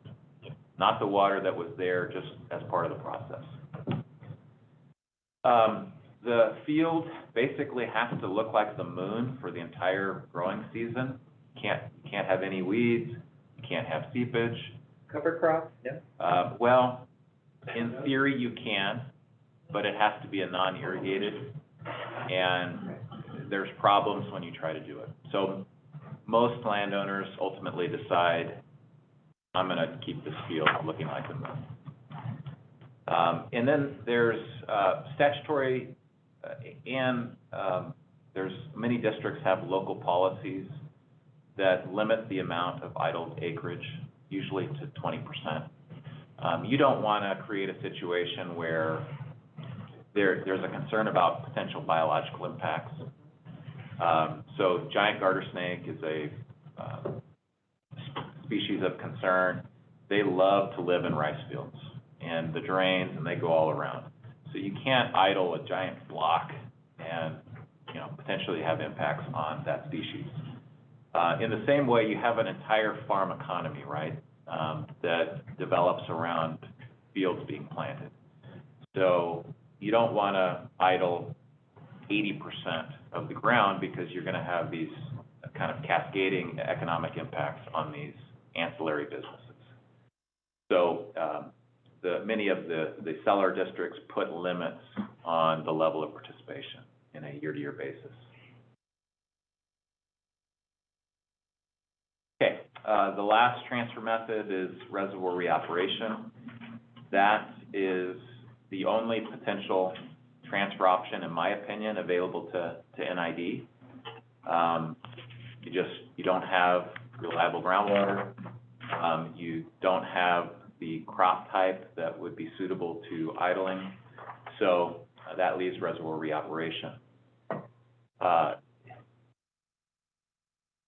not the water that was there just as part of the process. The field basically has to look like the moon for the entire growing season. You can't have any weeds, you can't have seepage. Cover crop, yeah. Well, in theory you can, but it has to be a non-irrigated, and there's problems when you try to do it. So most landowners ultimately decide, I'm gonna keep this field looking like the moon. And then there's statutory, and there's many districts have local policies that limit the amount of idled acreage, usually to 20%. You don't want to create a situation where there's a concern about potential biological impacts. So giant garter snake is a, species of concern. They love to live in rice fields and the drains, and they go all around. So you can't idle a giant block and, potentially have impacts on that species. In the same way, you have an entire farm economy, right, that develops around fields being planted. So you don't want to idle 80% of the ground because you're going to have these kind of cascading economic impacts on these ancillary businesses. So many of the seller districts put limits on the level of participation in a year-to-year basis. Okay, the last transfer method is reservoir reoperation. That is the only potential transfer option, in my opinion, available to NID. You don't have reliable groundwater. You don't have the crop type that would be suitable to idling. So that leaves reservoir reoperation.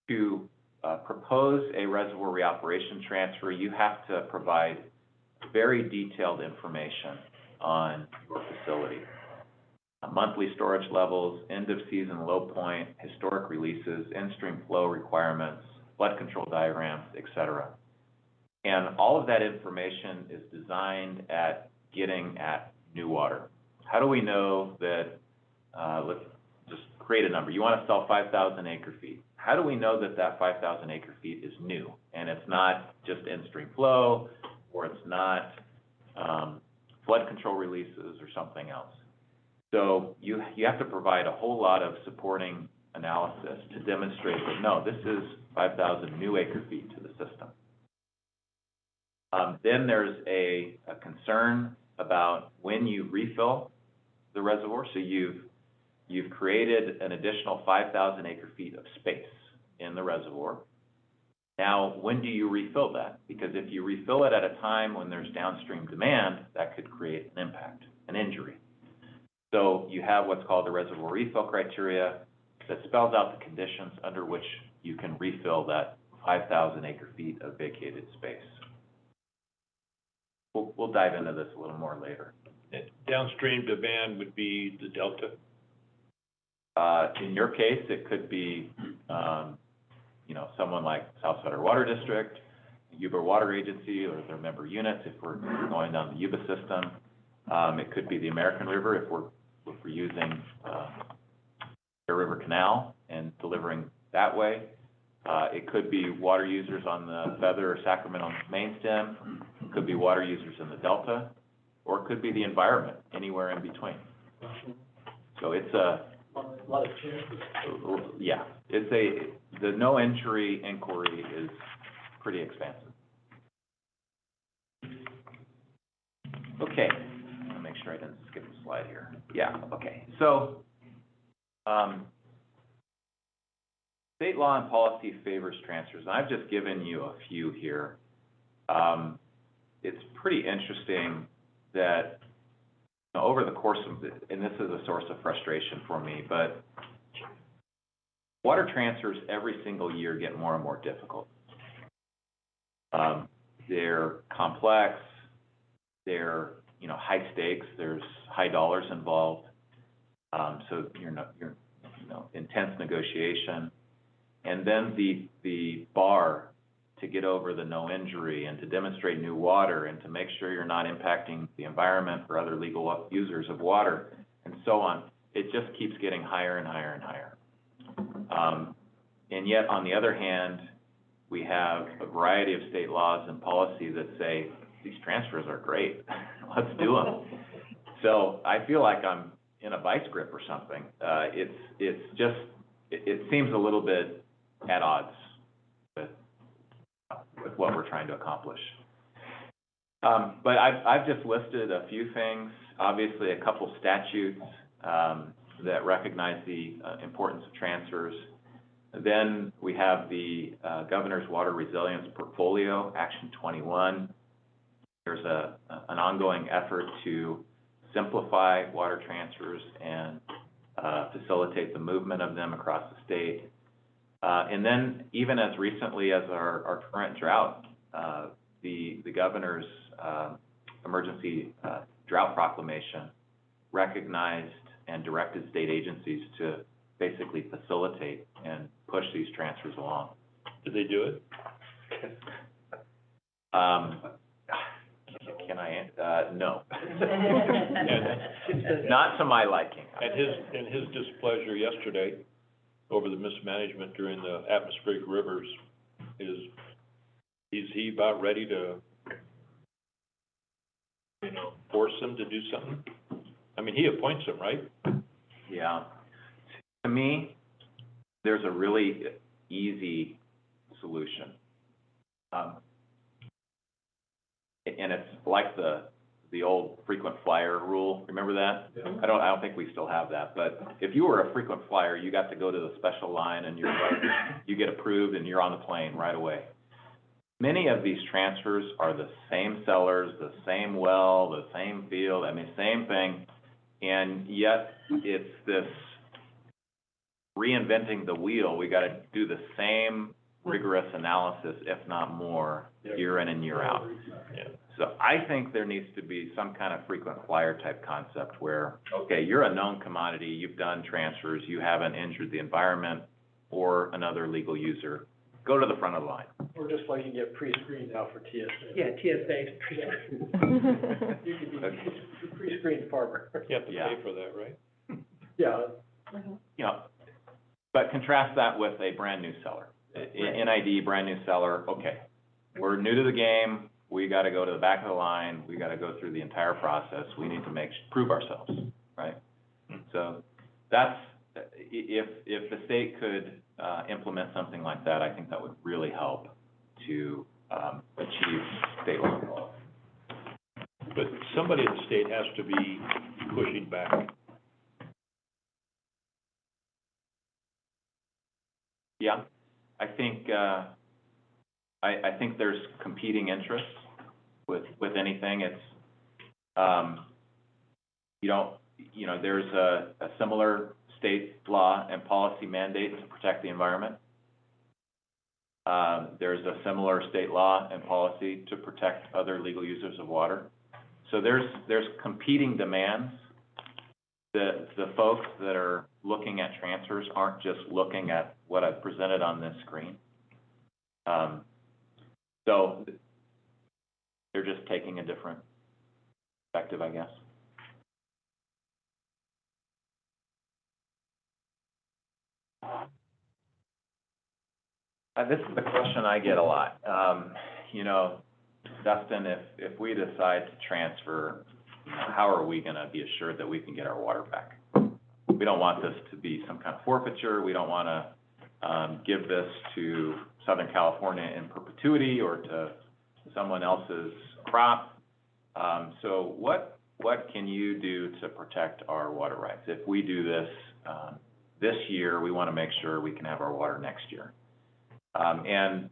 To propose a reservoir reoperation transfer, you have to provide very detailed information on your facility. Monthly storage levels, end of season low point, historic releases, in-stream flow requirements, flood control diagrams, et cetera. And all of that information is designed at getting at new water. How do we know that, let's just create a number. You want to sell 5,000 acre feet. How do we know that that 5,000 acre feet is new and it's not just in-stream flow, or it's not flood control releases or something else? So you have to provide a whole lot of supporting analysis to demonstrate that, no, this is 5,000 new acre feet to the system. Then there's a concern about when you refill the reservoir. So you've created an additional 5,000 acre feet of space in the reservoir. Now, when do you refill that? Because if you refill it at a time when there's downstream demand, that could create an impact, an injury. So you have what's called the reservoir refill criteria that spells out the conditions under which you can refill that 5,000 acre feet of vacated space. We'll dive into this a little more later. Downstream demand would be the delta? In your case, it could be, someone like South Sutter Water District, Yuba Water Agency, or their member units if we're going down the Yuba system. It could be the American River if we're using the River Canal and delivering that way. It could be water users on the Feather or Sacramento main stem. It could be water users in the Delta, or it could be the environment, anywhere in between. So it's a lot of chances. Yeah, the no entry inquiry is pretty expansive. Okay, I'll make sure I didn't skip a slide here. Yeah, okay. So, state law and policy favors transfers, and I've just given you a few here. It's pretty interesting that over the course of and this is a source of frustration for me, but water transfers every single year get more and more difficult. They're complex, they're high stakes, there's high dollars involved, so intense negotiation. And then the bar to get over the no injury and to demonstrate new water and to make sure you're not impacting the environment or other legal users of water and so on, it just keeps getting higher and higher and higher. And yet, on the other hand, we have a variety of state laws and policy that say, these transfers are great, let's do them. So I feel like I'm in a vice grip or something. It seems a little bit at odds with what we're trying to accomplish. But I've just listed a few things, obviously a couple statutes that recognize the importance of transfers. Then we have the Governor's Water Resilience Portfolio, Action 21. There's an ongoing effort to simplify water transfers and facilitate the movement of them across the state. And then even as recently as our current drought, the governor's emergency drought proclamation recognized and directed state agencies to basically facilitate and push these transfers along. Did they do it? Can I, no. And Not to my liking. and his displeasure yesterday over the mismanagement during the atmospheric rivers is he about ready to, force them to do something? I mean, he appoints them, right? Yeah. To me, there's a really easy solution. And it's like the old frequent flyer rule. Remember that? Yeah. I don't think we still have that, but if you were a frequent flyer, you got to go to the special line and you get approved and you're on the plane right away. Many of these transfers are the same sellers, the same well, the same field, I mean, same thing. And yet it's this reinventing the wheel. We got to do the same rigorous analysis, if not more, year in and year out. Yeah. So I think there needs to be some kind of frequent flyer type concept where, okay, you're a known commodity, you've done transfers, you haven't injured the environment or another legal user, go to the front of the line. Or just like you get pre-screened now for TSA. Yeah, TSA, pre-screened. You could be a pre-screened farmer. You have to Yeah. pay for that, right? Yeah. You know, but contrast that with a brand new seller. NID, brand new seller, okay, we're new to the game, we gotta go to the back of the line, we gotta go through the entire process, we need to prove ourselves, right? So that's, if the state could, implement something like that, I think that would really help to, achieve state law. But somebody in the state has to be pushing back. Yeah, I think, I think there's competing interests with anything. It's, there's a similar state law and policy mandate to protect the environment. There's a similar state law and policy to protect other legal users of water. So there's competing demands. The folks that are looking at transfers aren't just looking at what I've presented on this screen. So they're just taking a different perspective, I guess. This is the question I get a lot. Dustin, if we decide to transfer, how are we gonna be assured that we can get our water back? We don't want this to be some kind of forfeiture. We don't wanna, give this to Southern California in perpetuity or to someone else's crop. So what can you do to protect our water rights? If we do this, this year, we wanna make sure we can have our water next year. And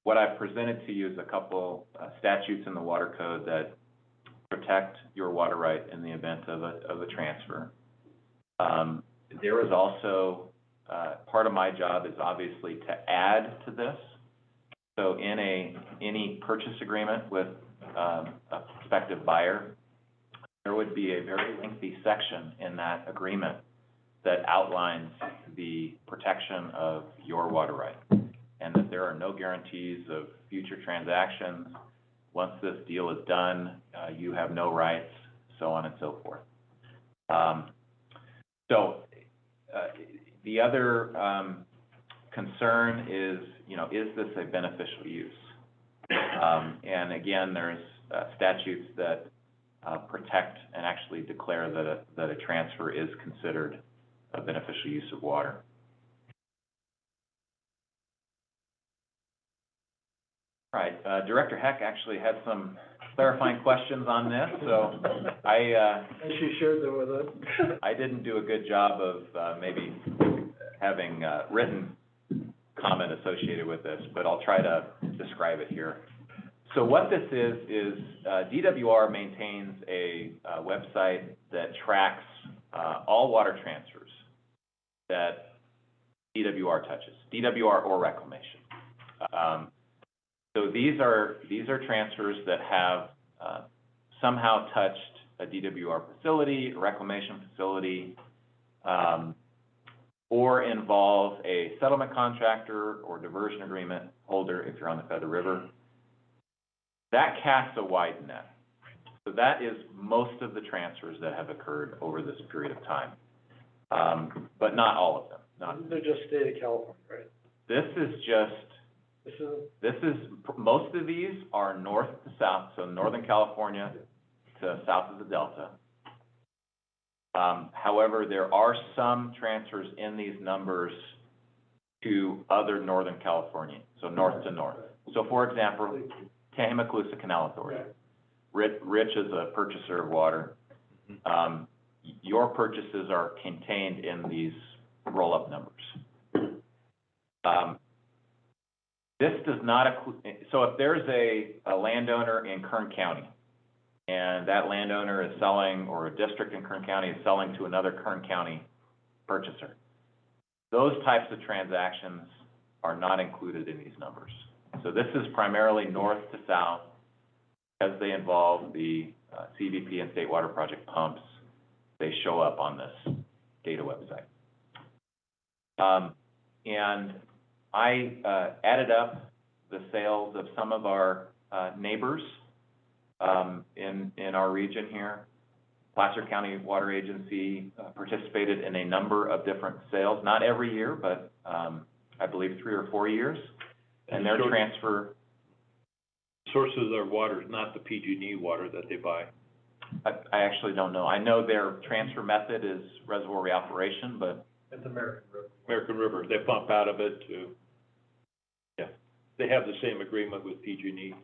what I've presented to you is a couple statutes in the water code that protect your water right in the event of a transfer. There is also, part of my job is obviously to add to this. So in any purchase agreement with a prospective buyer, there would be a very lengthy section in that agreement that outlines the protection of your water right, and that there are no guarantees of future transactions. Once this deal is done, you have no rights, so on and so forth. The other concern is, is this a beneficial use? And again, there's statutes that protect and actually declare that a transfer is considered a beneficial use of water. All right, Director Heck actually had some clarifying questions on this, so And she shared them with us. I didn't do a good job of maybe having written comment associated with this, but I'll try to describe it here. So what this is DWR maintains a website that tracks all water transfers that DWR touches, DWR or reclamation. So these are transfers that have somehow touched a DWR facility, a reclamation facility, or involve a settlement contractor or diversion agreement holder if you're on the Feather River. That casts a wide net. So that is most of the transfers that have occurred over this period of time, but not all of them. They're just state of California, right? Most of these are north to south, so Northern California to south of the Delta. However, there are some transfers in these numbers to other Northern California, so north to north. So for example, Tehama-Colusa Canal Authority. Rich is a purchaser of water. Your purchases are contained in these roll-up numbers. This does not so if there's a landowner in Kern County, and that landowner is selling, or a district in Kern County is selling to another Kern County purchaser, those types of transactions are not included in these numbers. So this is primarily north to south, because they involve the CVP and State Water Project pumps. They show up on this data website. And I added up the sales of some of our neighbors in our region here. Placer County Water Agency participated in a number of different sales, not every year, but I believe 3 or 4 years. And their transfer Sources of their water is not the PG&E water that they buy. I actually don't know. I know their transfer method is reservoir reoperation, but It's American River. American River, they pump out of it to, yeah, they have the same agreement with PG&E.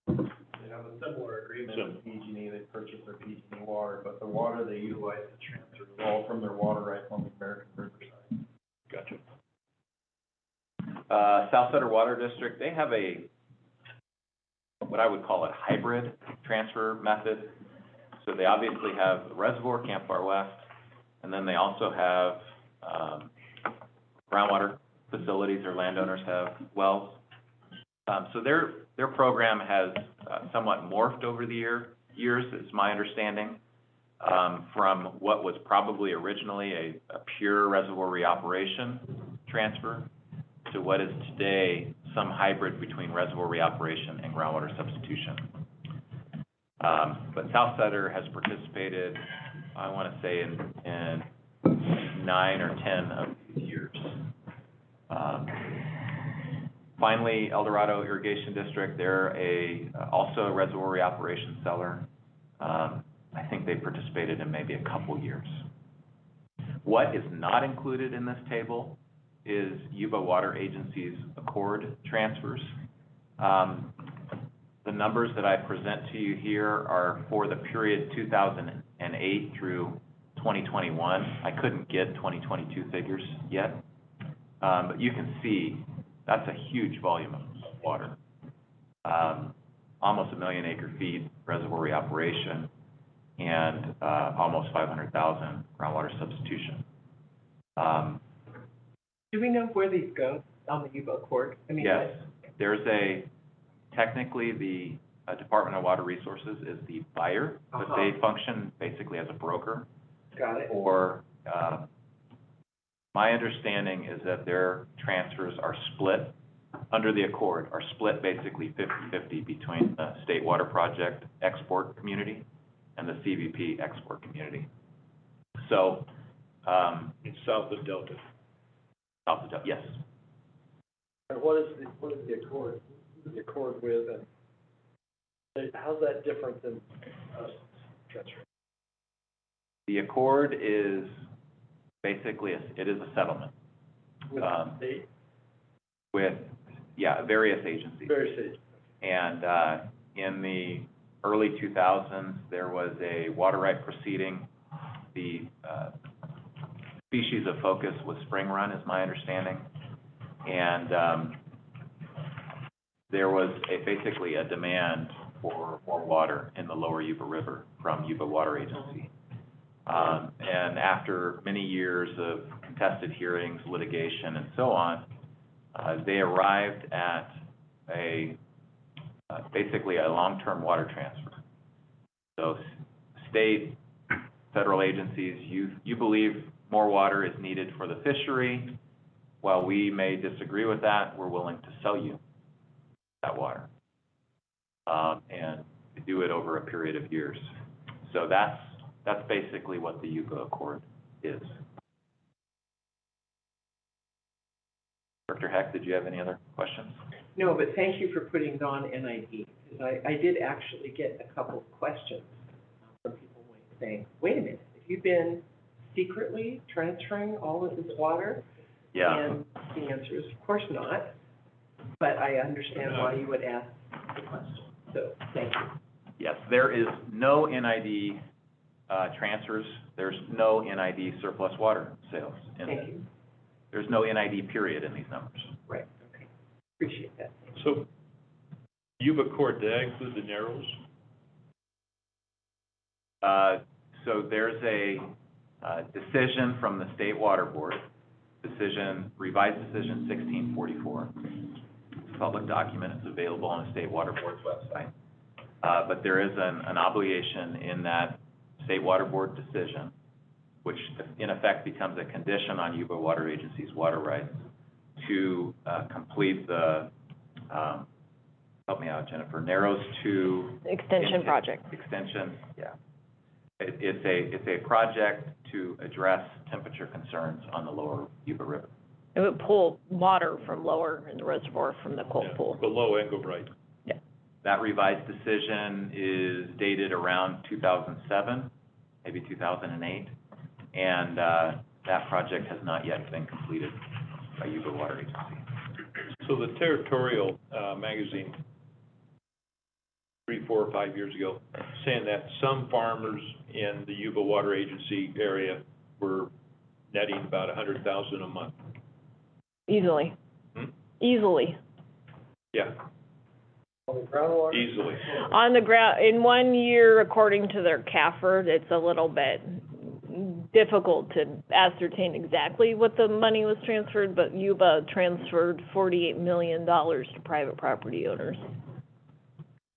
They have a similar agreement with PG&E, they purchase their PG&E water, but the water they utilize to transfer is all from their water rights on the American River side. Gotcha. South Sutter Water District, they have what I would call a hybrid transfer method. So they obviously have reservoir, Campfire West, and then they also have groundwater facilities, or landowners have wells. So their program has somewhat morphed over the years, it's my understanding, from what was probably originally a pure reservoir reoperation transfer to what is today some hybrid between reservoir reoperation and groundwater substitution. But South Sutter has participated, I want to say, in 9 or 10 of these years. Finally, El Dorado Irrigation District, they're also a reservoir reoperation seller. I think they participated in maybe a couple years. What is not included in this table is Yuba Water Agency's Accord transfers. The numbers that I present to you here are for the period 2008 through 2021. I couldn't get 2022 figures yet, but you can see that's a huge volume of water. Almost 1 million acre feet reservoir reoperation, and almost 500,000 groundwater substitution. Do we know where these go on the Yuba Accord? I mean, Yes, there's technically the Department of Water Resources is the buyer, but they function basically as a broker. Got it. Or, my understanding is that their transfers are split, under the Accord, are split basically 50-50 between the State Water Project export community and the CVP export community. So, It's south of Delta. south of Delta, yes. And what is the Accord? Who's the Accord with, and how's that different than us? The Accord is basically, it is a settlement. With the state? With, various agencies. Various agencies. And in the early 2000s, there was a water right proceeding. The species of focus was spring run, is my understanding. And there was basically a demand for more water in the lower Yuba River from Yuba Water Agency. And after many years of contested hearings, litigation, and so on, they arrived at basically a long-term water transfer. So state, federal agencies, you believe more water is needed for the fishery. While we may disagree with that, we're willing to sell you that water. And do it over a period of years. So that's basically what the Yuba Accord is. Director Heck, did you have any other questions? No, but thank you for putting non-NID, because I did actually get a couple of questions from people saying, wait a minute, have you been secretly transferring all of this water? Yeah. And the answer is, of course not, but I understand why you would ask the question, so thank you. Yes, there is no NID transfers, there's no NID surplus water sales. Thank you. There's no NID period in these numbers. Right, okay, appreciate that. So, Yuba Court, did that include the Narrows? So there's a decision from the State Water Board, revised decision 1644. It's a public document, it's available on the State Water Board's website. But there is an obligation in that State Water Board decision, which in effect becomes a condition on Yuba Water Agency's water rights to complete the, help me out, Jennifer, Narrows 2 Extension project. Extension, yeah. It's a project to address temperature concerns on the lower Yuba River. It would pull water from lower in the reservoir from the cold pool. Below Englebright. Yeah. That revised decision is dated around 2007, maybe 2008, and that project has not yet been completed by Yuba Water Agency. So the Territorial magazine, 3, 4, or 5 years ago, saying that some farmers in the Yuba Water Agency area were netting about $100,000 a month. Easily. Easily. Yeah. On the groundwater? Easily. On the ground, in 1 year, according to their CAFR, it's a little bit difficult to ascertain exactly what the money was transferred, but Yuba transferred $48 million to private property owners.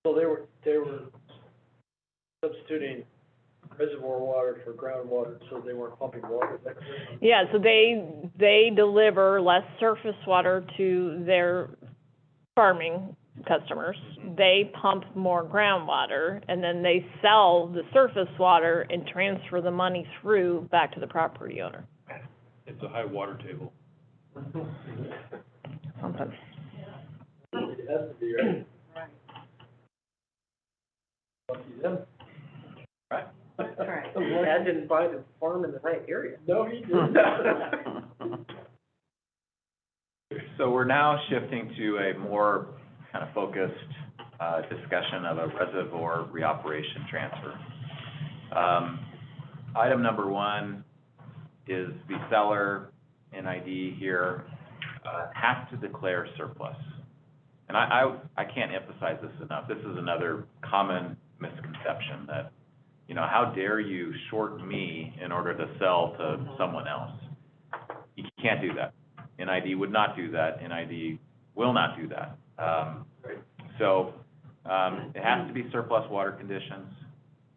So they were substituting reservoir water for groundwater, so they weren't pumping water, is that correct? Yeah, so they deliver less surface water to their farming customers. They pump more groundwater, and then they sell the surface water and transfer the money through back to the property owner. It's a high water table. Sometimes. It has to be, right? Lucky them. Right. That's right. Dad didn't buy the farm in the right area. No, he didn't. So we're now shifting to a more kind of focused discussion of a reservoir reoperation transfer. Item number 1 is the seller, NID here, has to declare surplus. And I can't emphasize this enough. This is another common misconception that, you know, how dare you short me in order to sell to someone else? You can't do that. NID would not do that. NID will not do that. So it has to be surplus water conditions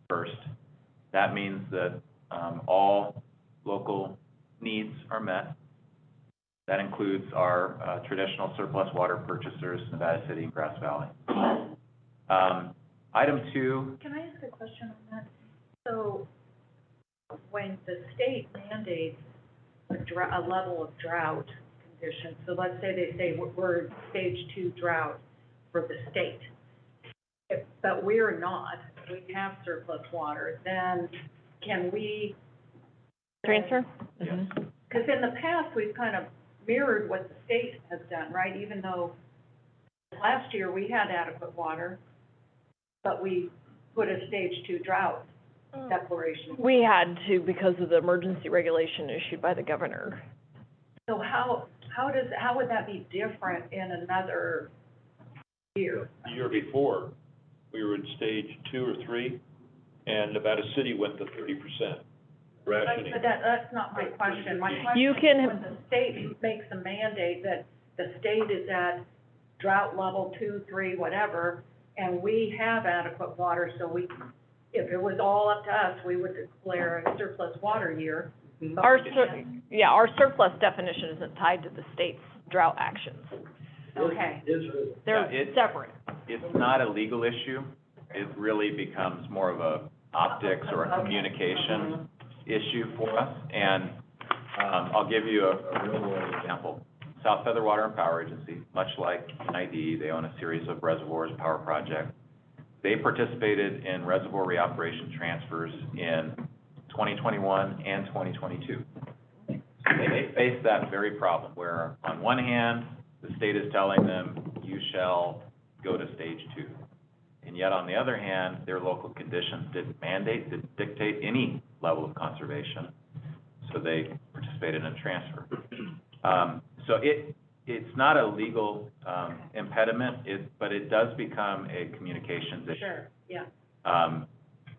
first. That means that all local needs are met. That includes our traditional surplus water purchasers, Nevada City and Grass Valley. Item 2. Can I ask a question on that? So when the state mandates a level of drought conditions, so let's say they say we're stage 2 drought for the state, but we're not, we have surplus water, then can we Transfer? Yes. Because in the past, we've kind of mirrored what the state has done, right? Even though last year we had adequate water, but we put a stage 2 drought declaration. We had to because of the emergency regulation issued by the governor. So how would that be different in another year? The year before, we were in stage 2 or 3, and Nevada City went to 30%. rationing. But that's not my question. My question You is can- when the state makes a mandate that the state is at drought level 2, 3, whatever, and we have adequate water, so we, if it was all up to us, we would declare a surplus water year. But Our we can't. our surplus definition isn't tied to the state's drought actions. Okay. They're Yeah, it- separate. It's not a legal issue. It really becomes more of a optics or a communication issue for us. And, I'll give you a real world example. South Feather Water and Power Agency, much like NID, they own a series of reservoirs, power projects. They participated in reservoir reoperation transfers in 2021 and 2022. They faced that very problem where on one hand, the state is telling them, you shall go to stage 2. And yet on the other hand, their local conditions didn't mandate, didn't dictate any level of conservation. So they participated in a transfer. So it's not a legal, impediment, but it does become a communications issue. Sure, yeah.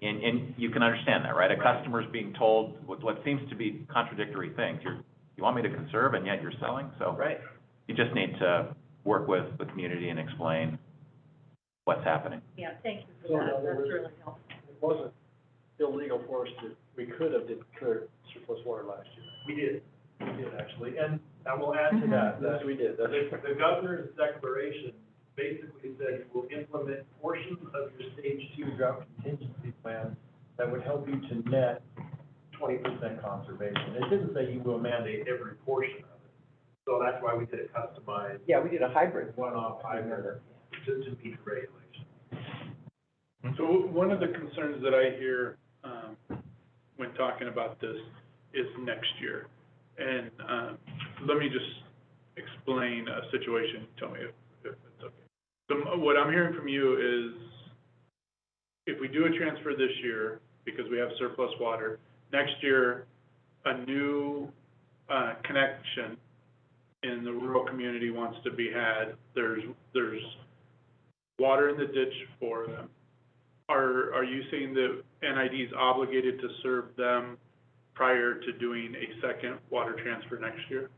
And you can understand that, right? A customer's being told what seems to be contradictory things. You want me to conserve and yet you're selling? So Right. you just need to work with the community and explain what's happening. Yeah, thank you So, for in that, other that's words, really helpful. It wasn't illegal for us to, we could have declared surplus water last year. We did actually, and I will add to that, Yes, we did, that's the governor's declaration basically said you will implement portions of your stage 2 drought contingency plan that would help you to net 20% conservation. It didn't say you will mandate every portion of it, so that's why we did it customized, Yeah, we did a hybrid. one-off hybrid to meet the regulation. So one of the concerns that I hear, when talking about this is next year. And, let me just explain a situation, tell me if it's okay. So what I'm hearing from you is, if we do a transfer this year, because we have surplus water, next year, a new, connection in the rural community wants to be had, there's water in the ditch for them. Are you saying that NID is obligated to serve them prior to doing a second water transfer next year?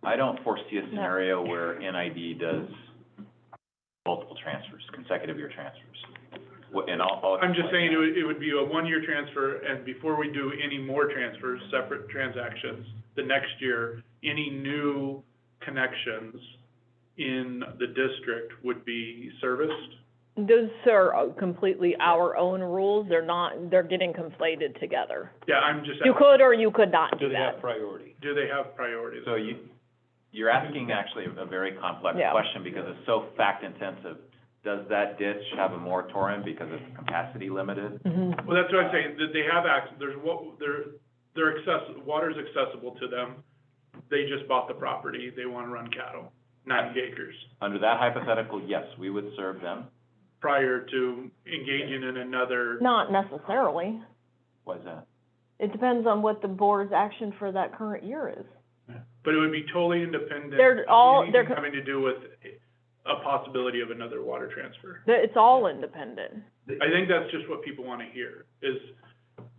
I don't foresee a scenario where NID does multiple transfers, consecutive year transfers. And I'll I'm just explain saying that. it would be a one-year transfer, and before we do any more transfers, separate transactions, the next year, any new connections in the district would be serviced? Those are completely our own rules. They're getting conflated together. Yeah, I'm just. You could or you could not Do do they have that. priority? Do they have priorities? So you're asking actually a very complex Yeah. question because it's so fact intensive. Does that ditch have a moratorium because it's capacity limited? Mhm. Well, that's what I'm saying, that they have access, water's accessible to them. They just bought the property, they wanna run cattle, 90 acres, Under that hypothetical, yes, we would serve them. prior to engaging in another. Not necessarily. What is that? It depends on what the board's action for that current year is. But it would be totally independent They're of all- anything they're- having to do with a possibility of another water transfer. It's all independent. I think that's just what people wanna hear, is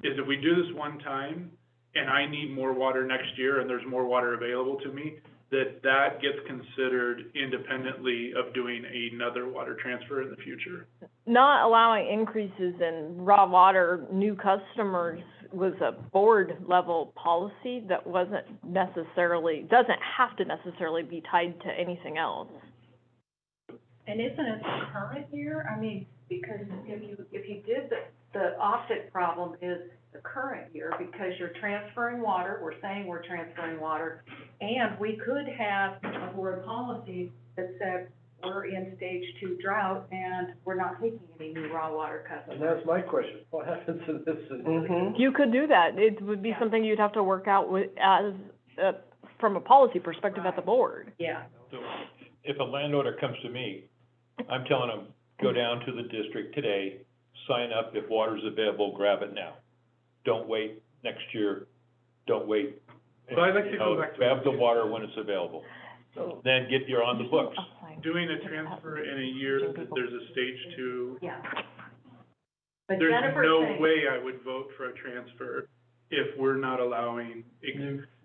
if we do this one time, and I need more water next year, and there's more water available to me, that gets considered independently of doing another water transfer in the future. Not allowing increases in raw water, new customers was a board level policy that wasn't necessarily, doesn't have to necessarily be tied to anything else. And isn't it the current year? I mean, because if you did, the optic problem is the current year, because you're transferring water, we're saying we're transferring water, and we could have a board policy that said, we're in stage 2 drought, and we're not taking any new raw water customers. And that's my question, what happens in this scenario? You could do that. It would be Yeah. something you'd have to work out with, from a policy perspective at the board. Yeah, So if a landowner comes to me, I'm telling them, go down to the district today, sign up, if water's available, grab it now. Don't wait next year, don't wait. Well, I'd like to You go know, back to grab the what- water when it's available. Then you're on the books. Doing a transfer in a year that there's a stage 2, yeah. But there's Jennifer's no saying- way I would vote for a transfer if we're not allowing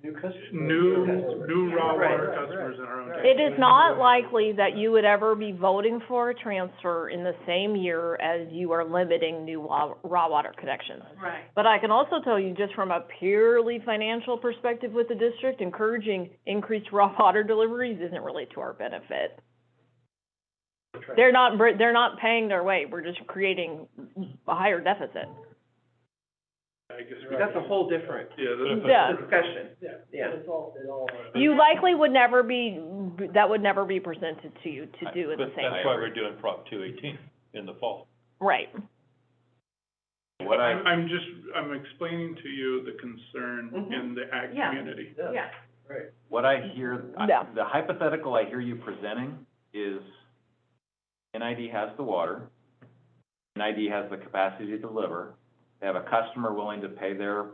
New customers. new raw water Right, customers in our own right. tank. It is not likely that you would ever be voting for a transfer in the same year as you are limiting new raw water connections. Right. But I can also tell you, just from a purely financial perspective with the district, encouraging increased raw water deliveries isn't really to our benefit. They're not paying their way, we're just creating a higher deficit. I guess That's a whole different Yeah. discussion. Yeah. Yeah. It all. You likely would never be, that would never be presented to you to do in the But same that's year. why we're doing Prop 218 in the fall. Right. What I, I'm explaining to you the concern Mhm. in the ag Yeah. community. Yeah. Right. what I hear, Yeah. the hypothetical I hear you presenting is NID has the water, NID has the capacity to deliver, they have a customer willing to pay their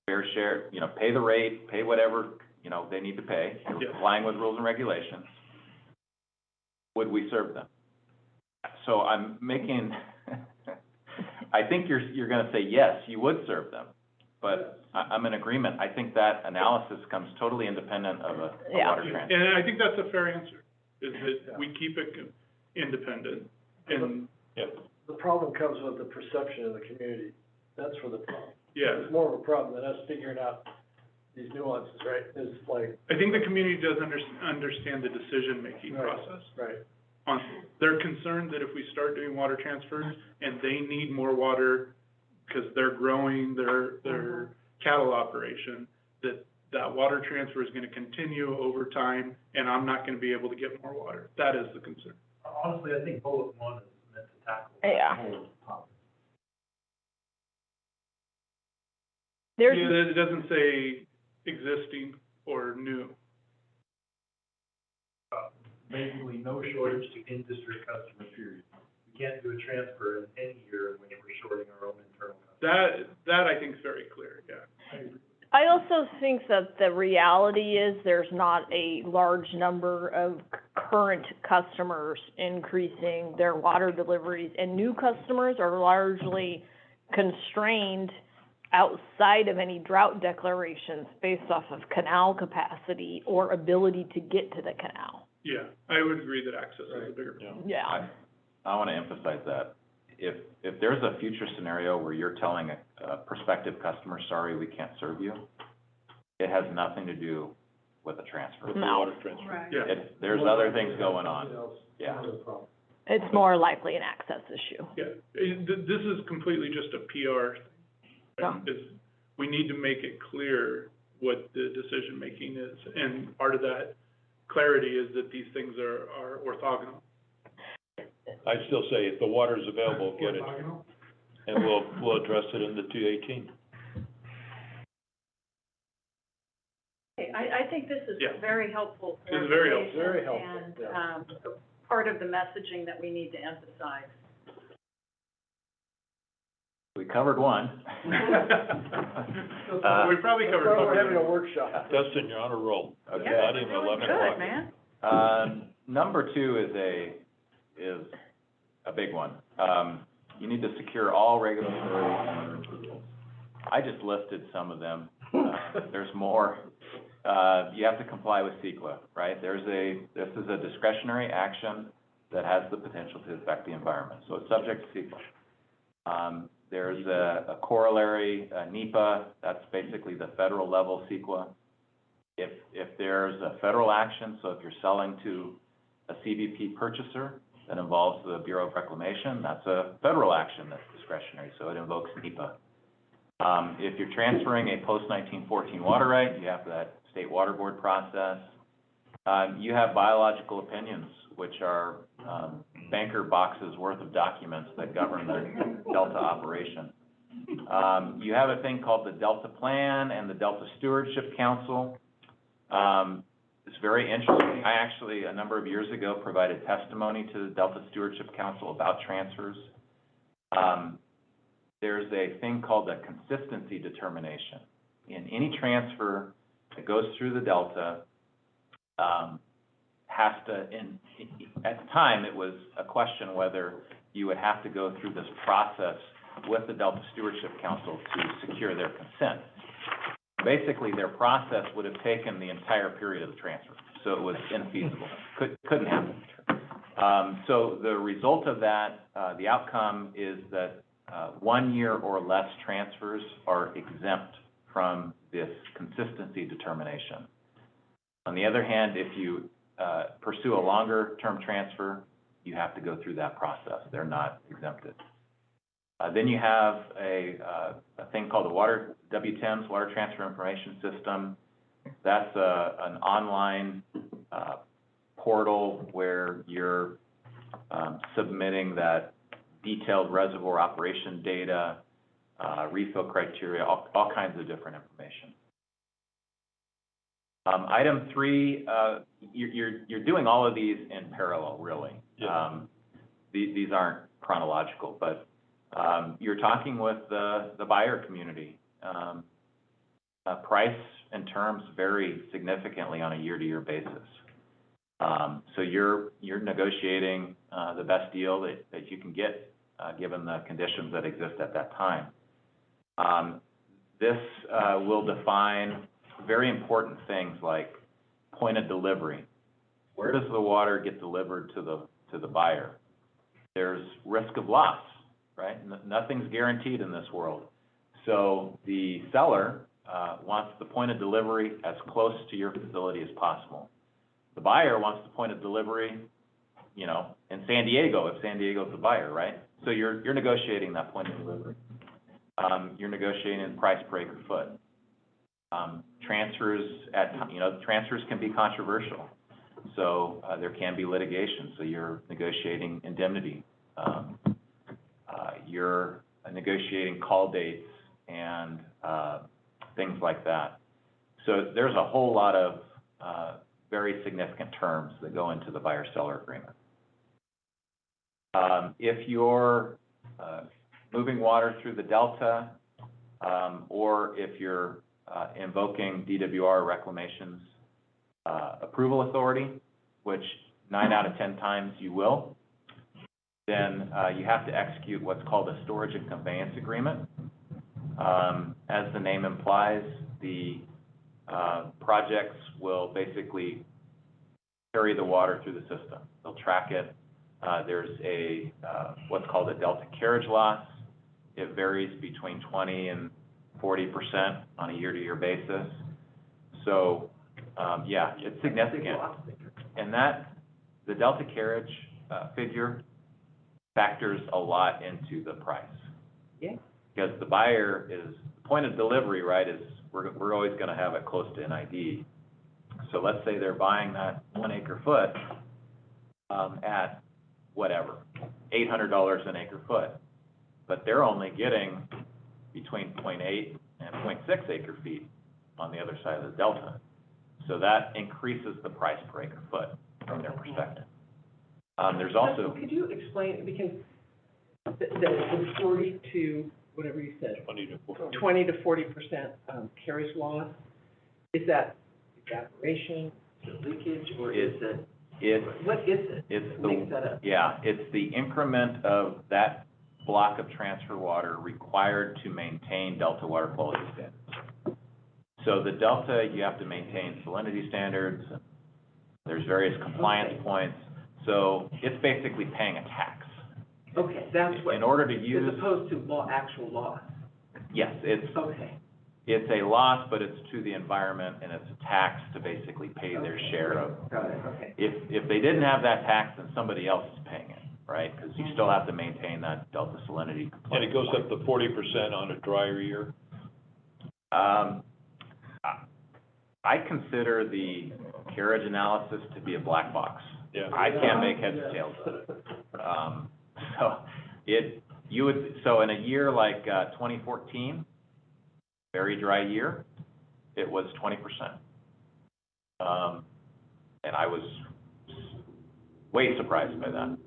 fair share, pay the rate, pay whatever, they need to pay, they're Yes. complying with rules and regulations. Would we serve them? So I'm making, I think you're gonna say, yes, you would serve them, but I'm in agreement. I think that analysis comes totally independent of a Yeah. water transfer. And I think that's a fair answer, is that we keep it independent and, Yep. The problem comes with the perception of the community. That's where the problem. yeah. It's more of a problem than us figuring out these nuances, right? It's like, I think the community does understand the decision-making Right. process. right, They're concerned that if we start doing water transfers and they need more water because they're growing their cattle operation, that water transfer is gonna continue over time and I'm not gonna be able to get more water. That is the concern. Honestly, I think bullet one is meant to tackle Yeah. the whole topic. There's, Yeah, it doesn't say existing or new. Basically, no shortage to in-district customer, period. We can't do a transfer in any year in which we're shorting our own internal customers. That I think is very clear, yeah. I also think that the reality is there's not a large number of current customers increasing their water deliveries, and new customers are largely constrained outside of any drought declarations based off of canal capacity or ability to get to the canal. Yeah, I would agree that access is a bigger problem. Yeah. I want to emphasize that. If there's a future scenario where you're telling a prospective customer, sorry, we can't serve you, it has nothing to do with a transfer. With the No. water transfer. Right. Yeah, There's other things going Something on. else, Yeah. another problem. It's more likely an access issue. yeah. This is completely just a PR thing. Yeah. We need to make it clear what the decision-making is, and part of that clarity is that these things are orthogonal. I'd still say if the water's available, get it, and we'll address it in the 218. Okay, I think this is Yeah. very helpful This is very helpful. Very helpful, and, yeah. part of the messaging that we need to emphasize. We covered one. We probably covered. That's why we're having a more. workshop. Dustin, you're on a roll. Okay. Yeah, Not even really 11 good, o'clock. man. Number two is a big one. You need to secure all regulatory approvals. I just listed some of them. There's more. You have to comply with CEQA, right? This is a discretionary action that has the potential to affect the environment, so it's subject to CEQA. There's a corollary, NEPA, that's basically the federal level CEQA. If there's a federal action, so if you're selling to a CBP purchaser that involves the Bureau of Reclamation, that's a federal action that's discretionary, so it invokes NEPA. If you're transferring a post-1914 water right, you have that state water board process. You have biological opinions, which are banker boxes worth of documents that govern the Delta operation. You have a thing called the Delta Plan and the Delta Stewardship Council. It's very interesting. I actually, a number of years ago, provided testimony to the Delta Stewardship Council about transfers. There's a thing called a consistency determination. In any transfer that goes through the Delta, has to, at the time, it was a question whether you would have to go through this process with the Delta Stewardship Council to secure their consent. Basically, their process would have taken the entire period of the transfer, so it was infeasible, couldn't happen. So the result of that, the outcome is that 1 year or less transfers are exempt from this consistency determination. On the other hand, if you pursue a longer-term transfer, you have to go through that process. They're not exempted. Then you have a thing called the WTIMS, Water Transfer Information System. That's an online portal where you're submitting that detailed reservoir operation data, refill criteria, all kinds of different information. Item 3, you're doing all of these in parallel, really. Yeah. These aren't chronological, but you're talking with the buyer community. Price and terms vary significantly on a year-to-year basis. So you're negotiating the best deal that you can get, given the conditions that exist at that time. This will define very important things like point of delivery. Where does the water get delivered to the buyer? There's risk of loss, right? Nothing's guaranteed in this world. So the seller wants the point of delivery as close to your facility as possible. The buyer wants the point of delivery, you know, in San Diego, if San Diego's the buyer, right? So you're negotiating that point of delivery. You're negotiating price per acre foot. Transfers transfers can be controversial. So there can be litigation, so you're negotiating indemnity. You're negotiating call dates and things like that. So there's a whole lot of very significant terms that go into the buyer-seller agreement. If you're moving water through the Delta, or if you're invoking DWR reclamation's approval authority, which 9 out of 10 times you will, then you have to execute what's called a storage and conveyance agreement. As the name implies, the projects will basically carry the water through the system. They'll track it. There's a what's called a delta carriage loss. It varies between 20 and 40% on a year-to-year basis. So, yeah, it's significant. And the delta carriage figure factors a lot into the price. Yeah. Because the buyer the point of delivery, right, is we're always gonna have it close to NID. So let's say they're buying that 1 acre foot at whatever, $800 an acre foot, but they're only getting between 0.8 and 0.6 acre feet on the other side of the delta. So that increases the price per acre foot from their perspective. There's also... Could you explain, because the 40 to, whatever you said, 20 to 40% carriage loss, is that evaporation, leakage, or is it? What is it? It's the increment of that block of transfer water required to maintain Delta water quality standards. So the Delta, you have to maintain salinity standards. There's various compliance points. So it's basically paying a tax. Okay, that's what. In order to use. As opposed to actual loss. Yes, it's a loss, but it's to the environment, and it's a tax to basically pay their share of. Got it, okay. If they didn't have that tax, then somebody else is paying it, right? Because you still have to maintain that Delta salinity compliance. And it goes up to 40% on a drier year? I consider the carriage analysis to be a black box. Yeah. I can't make heads or tails of it. So in a year like 2014, very dry year, it was 20%. And I was way surprised by that.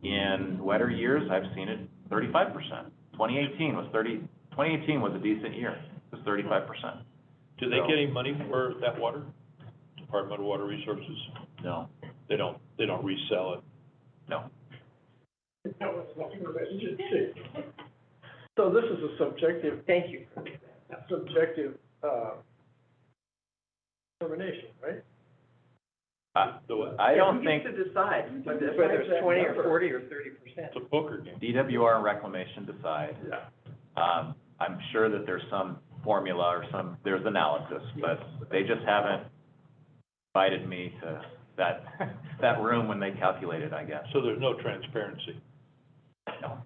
In wetter years, I've seen it 35%. 2018 was a decent year. It was 35%. Do they get any money for that water? Department of Water Resources? No. They don't resell it? No. That was my question too. So this is a subjective, Thank you. subjective, determination, right? I don't think Who gets to decide whether Decides it's that 20 or number. 40 or 30%? It's a poker game. DWR and Reclamation decide. Yeah. I'm sure that there's some formula or there's analysis, but they just haven't invited me to that room when they calculate it, I guess. So there's no transparency. No.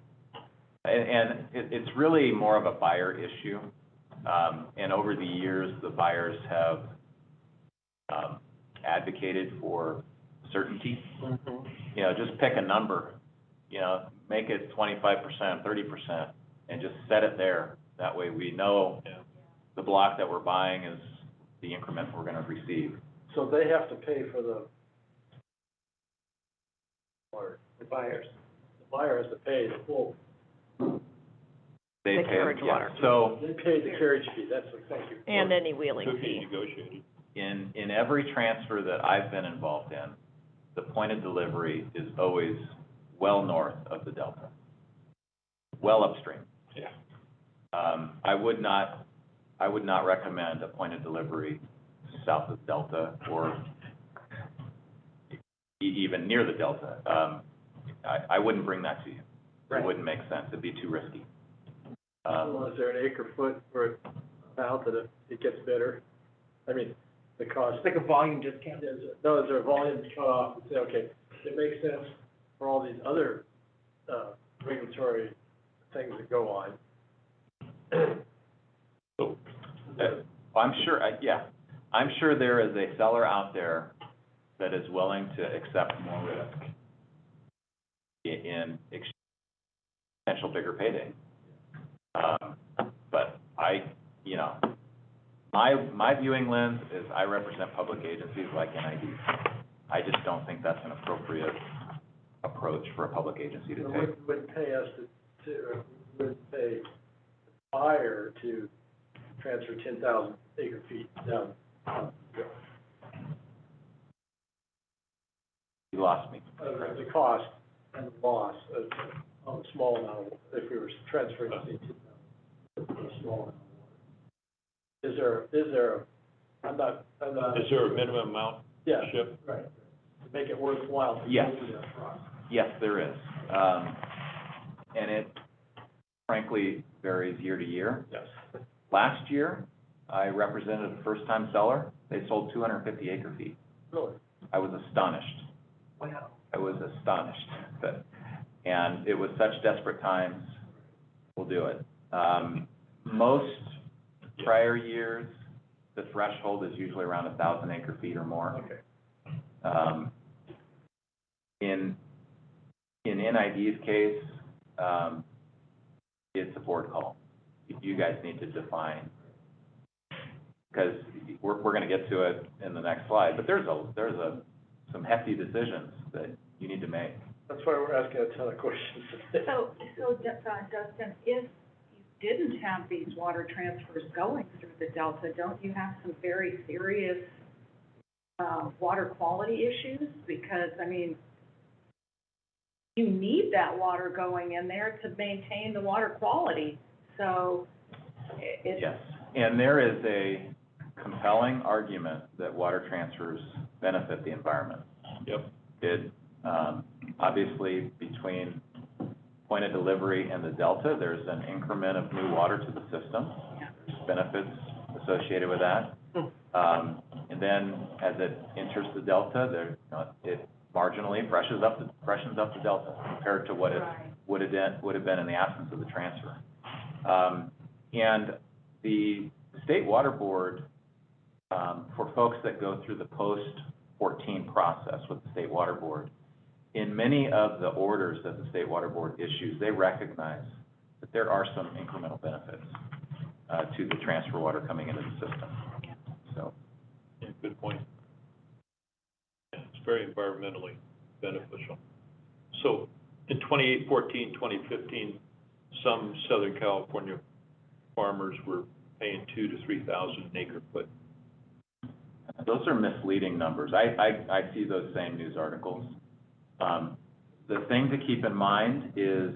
And it's really more of a buyer issue. And over the years, the buyers have, advocated for certainty. You know, just pick a number, you know, make it 25%, 30%, and just set it there. That way we know the block that we're buying is the increment we're gonna receive. So they have to pay for the, or The buyers. the buyer has to pay the full, They The pay, carriage yeah. water. So they pay the carriage fee, that's what, thank you. And any wheeling Could be fee. negotiated. in every transfer that I've been involved in, the point of delivery is always well north of the delta, well upstream. Yeah. I would not recommend a point of delivery south of delta or even near the delta. I wouldn't bring that to you. It Right. wouldn't make sense. It'd be too risky. Well, is there an acre foot for out that it gets better? I mean, the cost. It's like a volume discount. Is there a volume cut off and say, okay, it makes sense for all these other, regulatory things that go on? So, I'm sure, I'm sure there is a seller out there that is willing to accept more risk in potential bigger payday. But my viewing lens is I represent public agencies like NID. I just don't think that's an appropriate approach for a public agency to So take. it wouldn't pay us wouldn't pay the buyer to transfer 10,000 acre feet down. You lost me. The cost and the loss of a small amount, if we were transferring, say, 10,000, a small amount of water. Is there, I'm not. is there a minimum amount Yeah, shipped? right, to make it worthwhile to Yes. go through that process. Yes, there is. And it frankly varies year to year. Yes. Last year, I represented a first-time seller. They sold 250 acre feet. Really? I was astonished. Wow. I was astonished that, and it was such desperate times, we'll do it. Most prior years, the threshold is usually around 1,000 acre feet or more. Okay. In NID's case, it's a board call. You guys need to define, because we're gonna get to it in the next slide, but there's some hefty decisions that you need to make. That's why we're asking a ton of questions. So Dustin, if you didn't have these water transfers going through the delta, don't you have some very serious, water quality issues? Because, I mean, you need that water going in there to maintain the water quality, so it's. Yes, and there is a compelling argument that water transfers benefit the environment. Yep. It, obviously, between point of delivery and the delta, there's an increment of new water to the system. There's benefits associated with that. And then as it enters the delta, it marginally freshens up the delta compared to what it would have been in the absence of the transfer. And the State Water Board, for folks that go through the post-14 process with the State Water Board, in many of the orders that the State Water Board issues, they recognize that there are some incremental benefits to the transfer water coming into the system. So, Yeah, good point. Yeah, it's very environmentally beneficial. So in 2014, 2015, some Southern California farmers were paying 2,000 to 3,000 an acre foot. those are misleading numbers. I see those same news articles. the thing to keep in mind is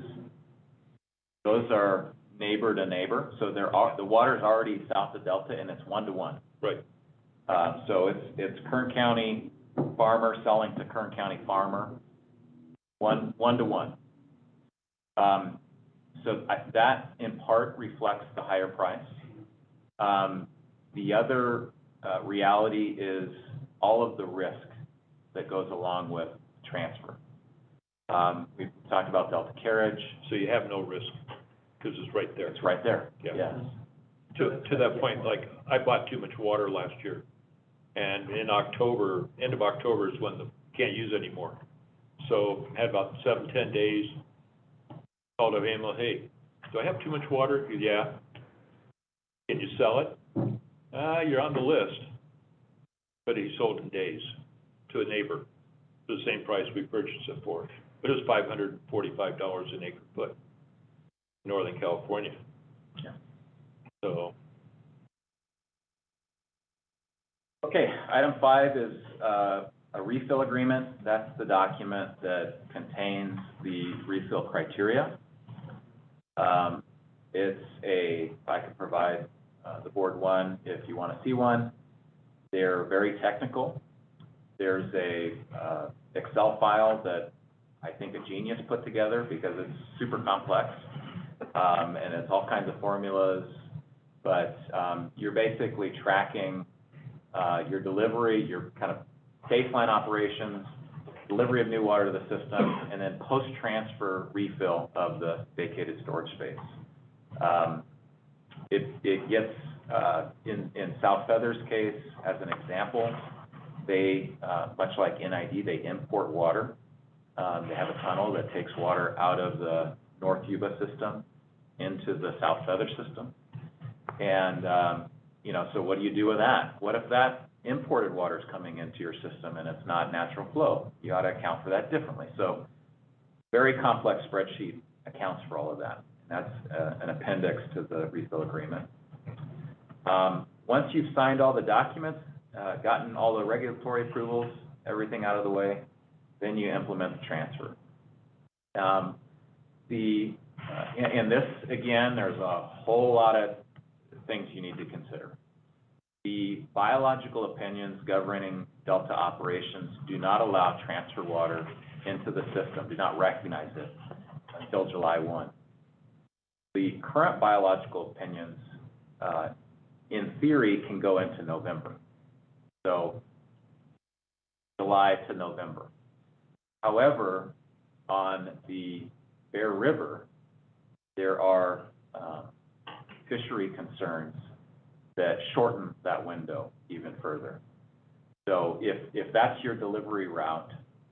those are neighbor to neighbor, so the water's already south of Delta and it's 1-to-1. Right. So it's Kern County farmer selling to Kern County farmer, 1-to-1. So that in part reflects the higher price. The other reality is all of the risk that goes along with transfer. We've talked about Delta Carriage. So you have no risk, because it's right there. It's right there, Yeah. yes. To that point, like, I bought too much water last year, and in October, end of October is when can't use anymore. So had about 7-10 days, called up Emil, hey, do I have too much water? He goes, yeah. Can you sell it? You're on the list. But he sold in days to a neighbor for the same price we purchased it for. But it was $545 an acre foot, Northern California. Yeah. So. Okay, item 5 is a refill agreement. That's the document that contains the refill criteria. If I could provide the board one if you want to see one. They're very technical. There's a Excel file that I think a genius put together because it's super complex, and it's all kinds of formulas, but you're basically tracking your delivery, your kind of baseline operations, delivery of new water to the system, and then post-transfer refill of the vacated storage space. It gets, in South Feather's case, as an example, they, much like NID, they import water. They have a tunnel that takes water out of the North Yuba system into the South Feather system. And, so what do you do with that? What if that imported water is coming into your system and it's not natural flow? You ought to account for that differently. So very complex spreadsheet accounts for all of that. That's an appendix to the refill agreement. Once you've signed all the documents, gotten all the regulatory approvals, everything out of the way, then you implement the transfer. In this, again, there's a whole lot of things you need to consider. The biological opinions governing Delta operations do not allow transfer water into the system, do not recognize it until July 1. The current biological opinions, in theory, can go into November. So July to November. However, on the Bear River, there are fishery concerns that shorten that window even further. So if that's your delivery route,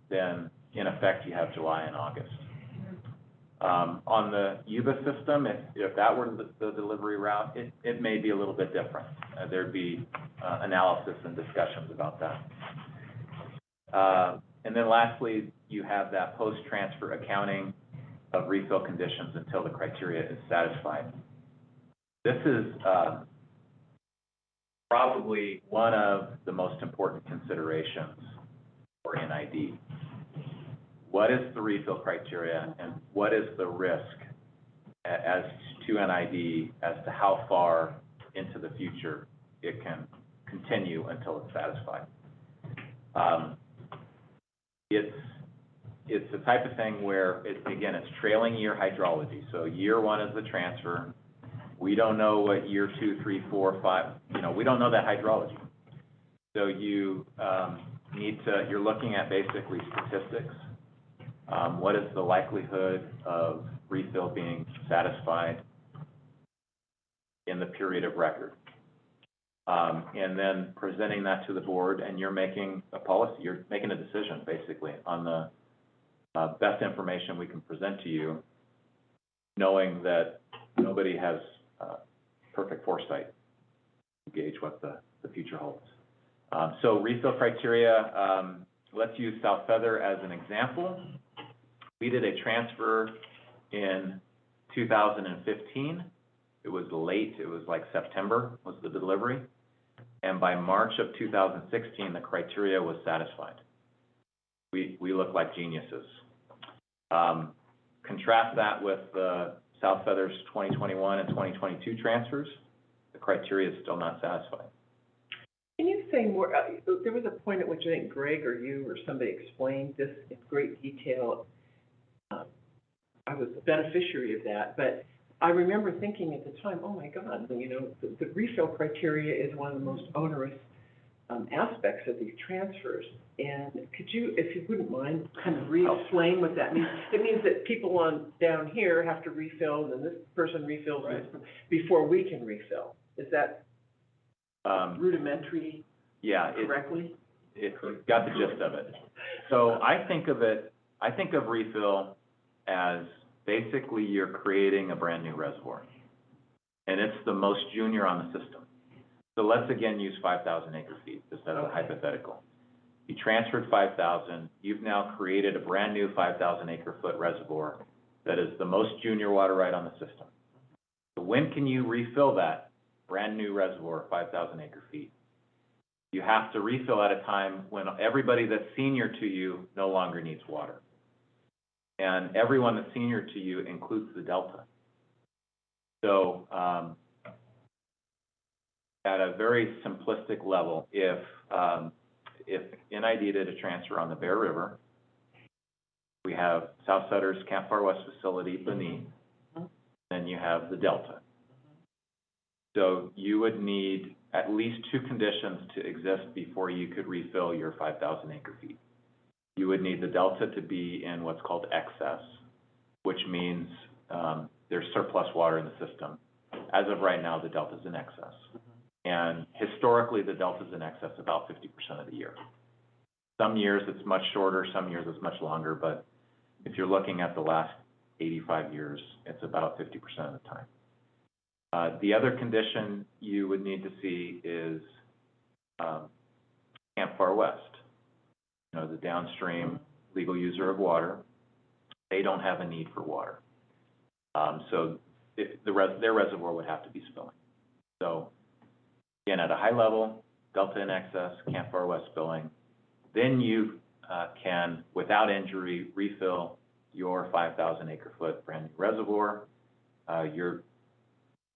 then in effect you have July and August. On the Yuba system, if that were the delivery route, it may be a little bit different. There'd be analysis and discussions about that. And then lastly, you have that post-transfer accounting of refill conditions until the criteria is satisfied. This is probably one of the most important considerations for NID. What is the refill criteria and what is the risk as to NID as to how far into the future it can continue until it's satisfied? It's the type of thing where, it's trailing year hydrology. So year 1 is the transfer. We don't know what year 2, 3, 4, 5, we don't know that hydrology. So you you're looking at basically statistics. What is the likelihood of refill being satisfied in the period of record? And then presenting that to the board, and you're making a policy, you're making a decision basically on the best information we can present to you, knowing that nobody has perfect foresight to gauge what the future holds. So refill criteria, let's use South Feather as an example. We did a transfer in 2015. It was late, it was like September was the delivery. And by March of 2016, the criteria was satisfied. We look like geniuses. Contrast that with the South Feathers 2021 and 2022 transfers, the criteria is still not satisfied. Can you say more, there was a point at which I think Greg or you or somebody explained this in great detail. I was the beneficiary of that, but I remember thinking at the time, oh my God, you know, the refill criteria is one of the most onerous aspects of these transfers. And could you, if you wouldn't mind, kind of re-explain what that means? It means that people on, down here have to refill, and then this person refills before we can refill. Is that rudimentary correctly? You got the gist of it. So I think of refill as basically you're creating a brand new reservoir. And it's the most junior on the system. So let's again use 5,000 acre feet, just as a hypothetical. You transferred 5,000, you've now created a brand new 5,000 acre foot reservoir that is the most junior water right on the system. So when can you refill that brand new reservoir, 5,000 acre feet? You have to refill at a time when everybody that's senior to you no longer needs water. And everyone that's senior to you includes the delta. So at a very simplistic level, if NID did a transfer on the Bear River, we have South Sutter's Camp Far West facility beneath, then you have the delta. So you would need at least two conditions to exist before you could refill your 5,000 acre feet. You would need the delta to be in what's called excess, which means there's surplus water in the system. As of right now, the delta's in excess. And historically, the delta's in excess about 50% of the year. Some years it's much shorter, some years it's much longer, but if you're looking at the last 85 years, it's about 50% of the time. The other condition you would need to see is Camp Far West. You know, the downstream legal user of water, they don't have a need for water. So their reservoir would have to be spilling. So again, at a high level, delta in excess, Camp Far West spilling, then you can, without injury, refill your 5,000 acre foot brand new reservoir. You're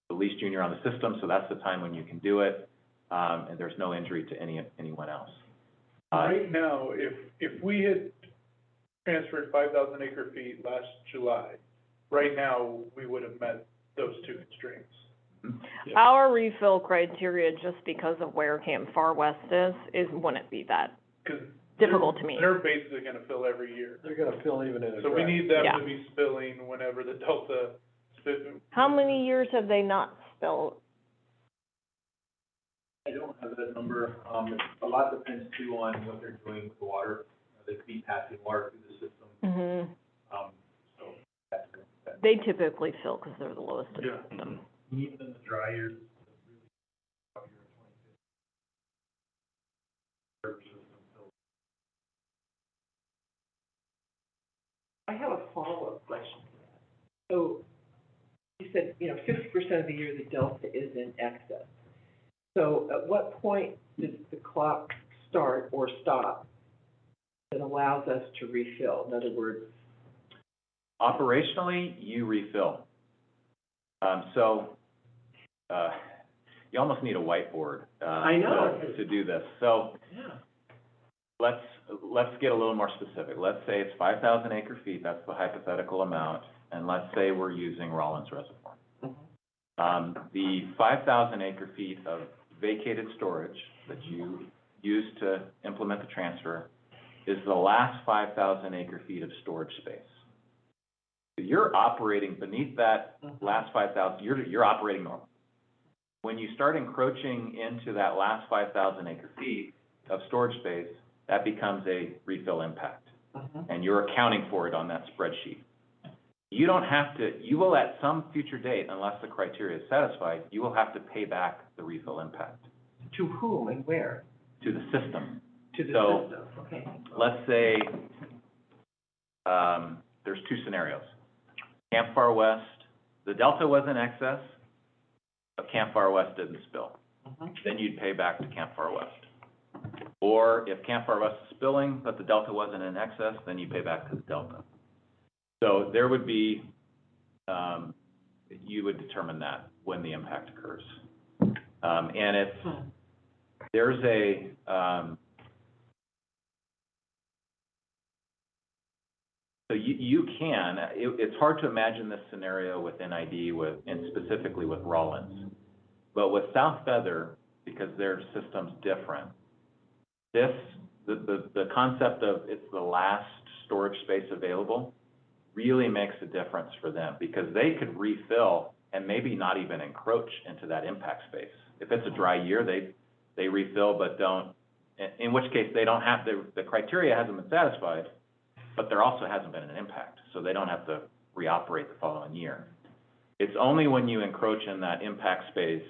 the least junior on the system, so that's the time when you can do it, and there's no injury to anyone else. Right now, if we had transferred 5,000 acre feet last July, right now, we would have met those two constraints. Yeah. Our refill criteria, just because of where Camp Far West is wouldn't be that difficult to meet. They're basically gonna fill every year. They're gonna fill even in a So we need them to be spilling whenever the delta. How many years have they not spilled? I don't have that number. A lot depends too on what they're doing with the water. They could be passing water through the system. So that's good. They typically fill because they're the lowest of them. Even in the dry years, I have a follow-up question to that. So you said, 50% of the year the delta is in excess. So at what point does the clock start or stop that allows us to refill? In other words, operationally, you refill. You almost need a whiteboard I know. to do this. So let's get a little more specific. Let's say it's 5,000 acre feet, that's the hypothetical amount, and let's say we're using Rollins Reservoir. The 5,000 acre feet of vacated storage that you use to implement the transfer is the last 5,000 acre feet of storage space. So you're operating beneath that last 5,000, you're operating normal. When you start encroaching into that last 5,000 acre feet of storage space, that becomes a refill impact. And you're accounting for it on that spreadsheet. You don't have to, you will at some future date, unless the criteria is satisfied, you will have to pay back the refill impact. To whom and where? To the system. To the So, system, okay. let's say, there's two scenarios. Camp Far West, the delta was in excess, but Camp Far West didn't spill. Then you'd pay back to Camp Far West. Or if Camp Far West is spilling, but the delta wasn't in excess, then you pay back to the delta. So there would be, you would determine that when the impact occurs. And it's, there's a, so you can, it's hard to imagine this scenario with NID and specifically with Rollins. But with South Feather, because their system's different, the concept of it's the last storage space available really makes a difference for them, because they could refill and maybe not even encroach into that impact space. If it's a dry year, they refill but don't, in which case they don't have, the criteria hasn't been satisfied, but there also hasn't been an impact, so they don't have to reoperate the following year. It's only when you encroach in that impact space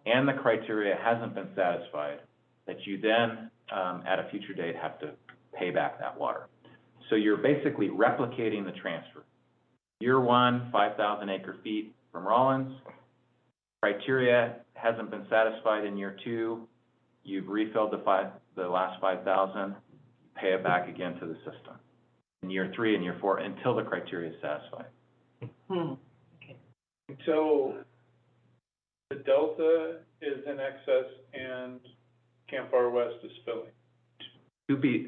and the criteria hasn't been satisfied that you then, at a future date, have to pay back that water. So you're basically replicating the transfer. Year one, 5,000 acre feet from Rollins. Criteria hasn't been satisfied in year two. You've refilled the last 5,000, pay it back again to the system. In year three and year four, until the criteria is satisfied. Until the delta is in excess and Campfire West is filling.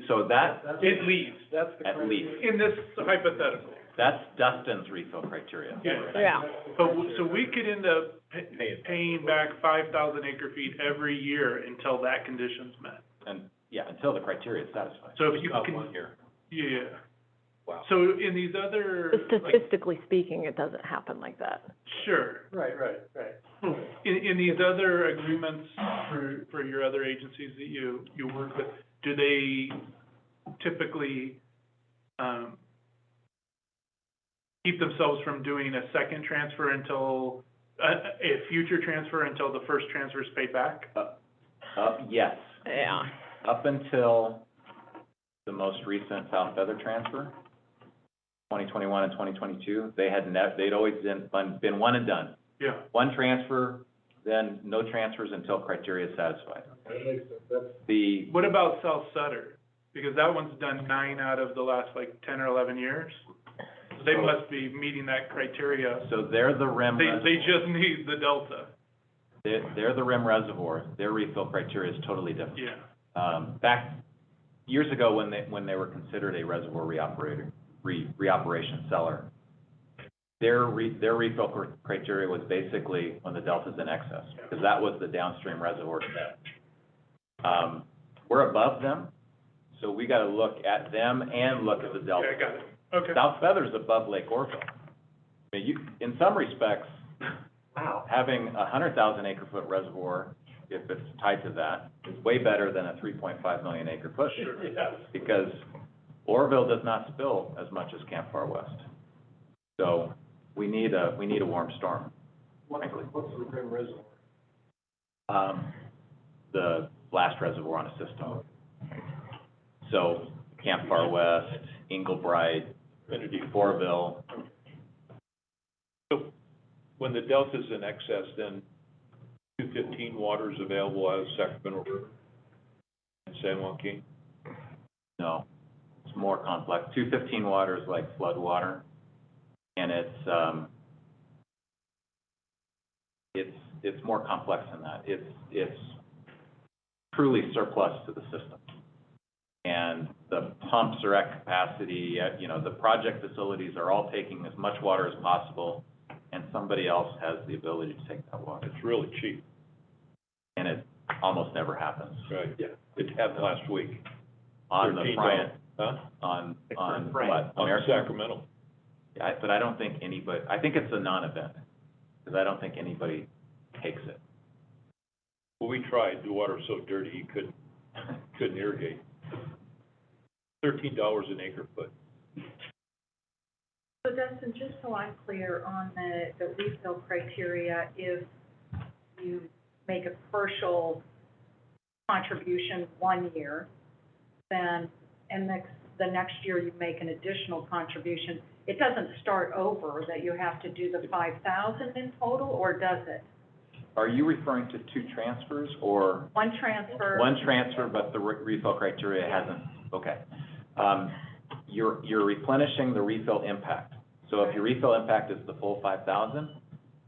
So that, It leaves, That's the at least, in this hypothetical. that's Dustin's refill criteria. Yeah. But, so we could end up paying back 5,000 acre feet every year until that condition's met. And, yeah, until the criteria is satisfied. So if you About can, 1 year. yeah. Wow. So in these other, like, Statistically speaking, it doesn't happen like that. sure, Right. in these other agreements for your other agencies that you work with, do they typically, keep themselves from doing a second transfer until, a future transfer until the first transfer is paid back? Yes, Yeah. up until the most recent South Feather transfer, 2021 and 2022, they'd always been one and done. Yeah. One transfer, then no transfers until criteria is satisfied. That makes sense, that's, The, What about South Sutter? Because that one's done 9 out of the last, like, 10 or 11 years. They must be meeting that criteria. so they're the rim, They just need the delta. they're the rim reservoir, their refill criteria is totally different. Yeah. Back years ago, when they were considered a reservoir reoperation seller, their refill criteria was basically when the delta's in excess, because that was the downstream reservoir step. We're above them, so we gotta look at them and look at the delta. Okay, I got it. Okay. South Feather's above Lake Orville. I mean, in some respects, Wow. having a 100,000 acre foot reservoir, if it's tied to that, is way better than a 3.5 million acre foot. Sure. Because Orville does not spill as much as Campfire West. So we need a warm storm, frankly. What's the rim reservoir? The last reservoir on a system. So Campfire West, Englebright, Fourville. So when the delta's in excess, then 215 water is available out of Sacramento River and San Joaquin? No, it's more complex. 215 water is like flood water, and it's more complex than that. It's truly surplus to the system. And the pumps are at capacity, the project facilities are all taking as much water as possible, and somebody else has the ability to take that water. It's really cheap. And it almost never happens. Right. Yeah. It happened last week. On the $13. Bryant, Huh? on Bryant. what? On Sacramento. But I don't think I think it's a non-event, because I don't think anybody takes it. Well, we tried. The water was so dirty, you couldn't irrigate. $13 an acre foot. So Dustin, just so I'm clear on the refill criteria, if you make a partial contribution 1 year, then, and the next year you make an additional contribution, it doesn't start over that you have to do the 5,000 in total, or does it? Are you referring to two transfers, or? One transfer? One transfer, but the refill criteria hasn't, okay. You're replenishing the refill impact. So if your refill impact is the full 5,000,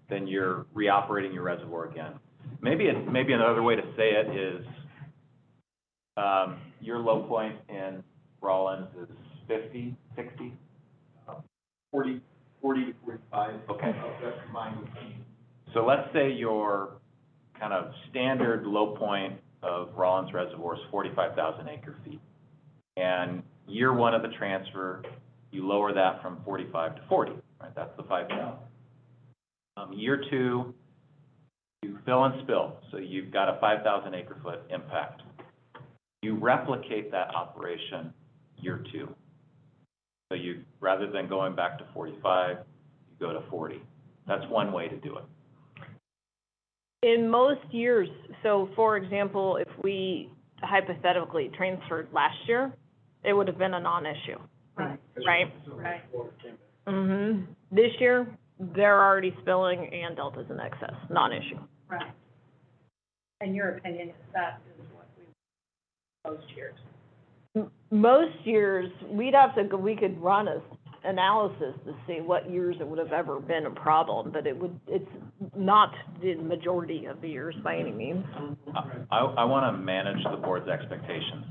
then you're reoperating your reservoir again. Maybe another way to say it is, your low point in Rollins is 50, 60? 40 to 45. Okay. That's combined with me. So let's say your kind of standard low point of Rollins Reservoir is 45,000 acre feet. And year one of the transfer, you lower that from 45 to 40, right? That's the 5,000. Year two, you fill and spill, so you've got a 5,000 acre foot impact. You replicate that operation year two. So you, rather than going back to 45, you go to 40. That's one way to do it. In most years, so for example, if we hypothetically transferred last year, it would have been a non-issue, Right. right? Right. This year, they're already spilling and Delta's in excess, non-issue. Right. In your opinion, that is what we, most years. Most years, we could run a analysis to see what years it would have ever been a problem, but it's not the majority of the years by any means. I want to manage the board's expectations.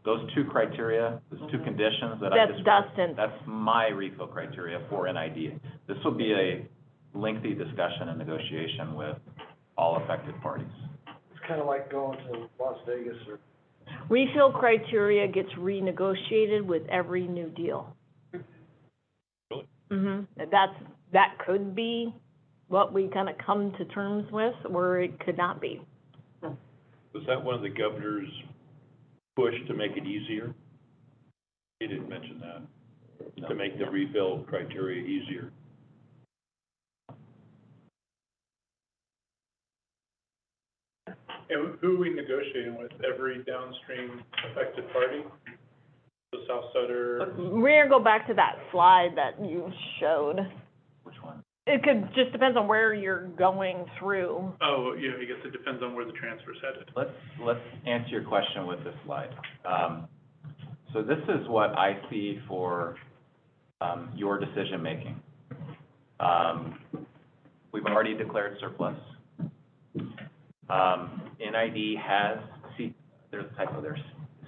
Those two criteria, those two conditions that I That's described, Dustin. that's my refill criteria for NID. This will be a lengthy discussion and negotiation with all affected parties. It's kind of like going to Las Vegas or. Refill criteria gets renegotiated with every new deal. Really? That could be what we kind of come to terms with, or it could not be. Was that one of the governor's push to make it easier? He didn't mention that, to make the refill criteria easier. And who are we negotiating with? Every downstream affected party? So South Sutter? We're gonna go back to that slide that you showed. Which one? It could, just depends on where you're going through. Oh, yeah, I guess it depends on where the transfer's headed. Let's answer your question with this slide. So this is what I see for your decision-making. We've already declared surplus. NID has, there's a typo there,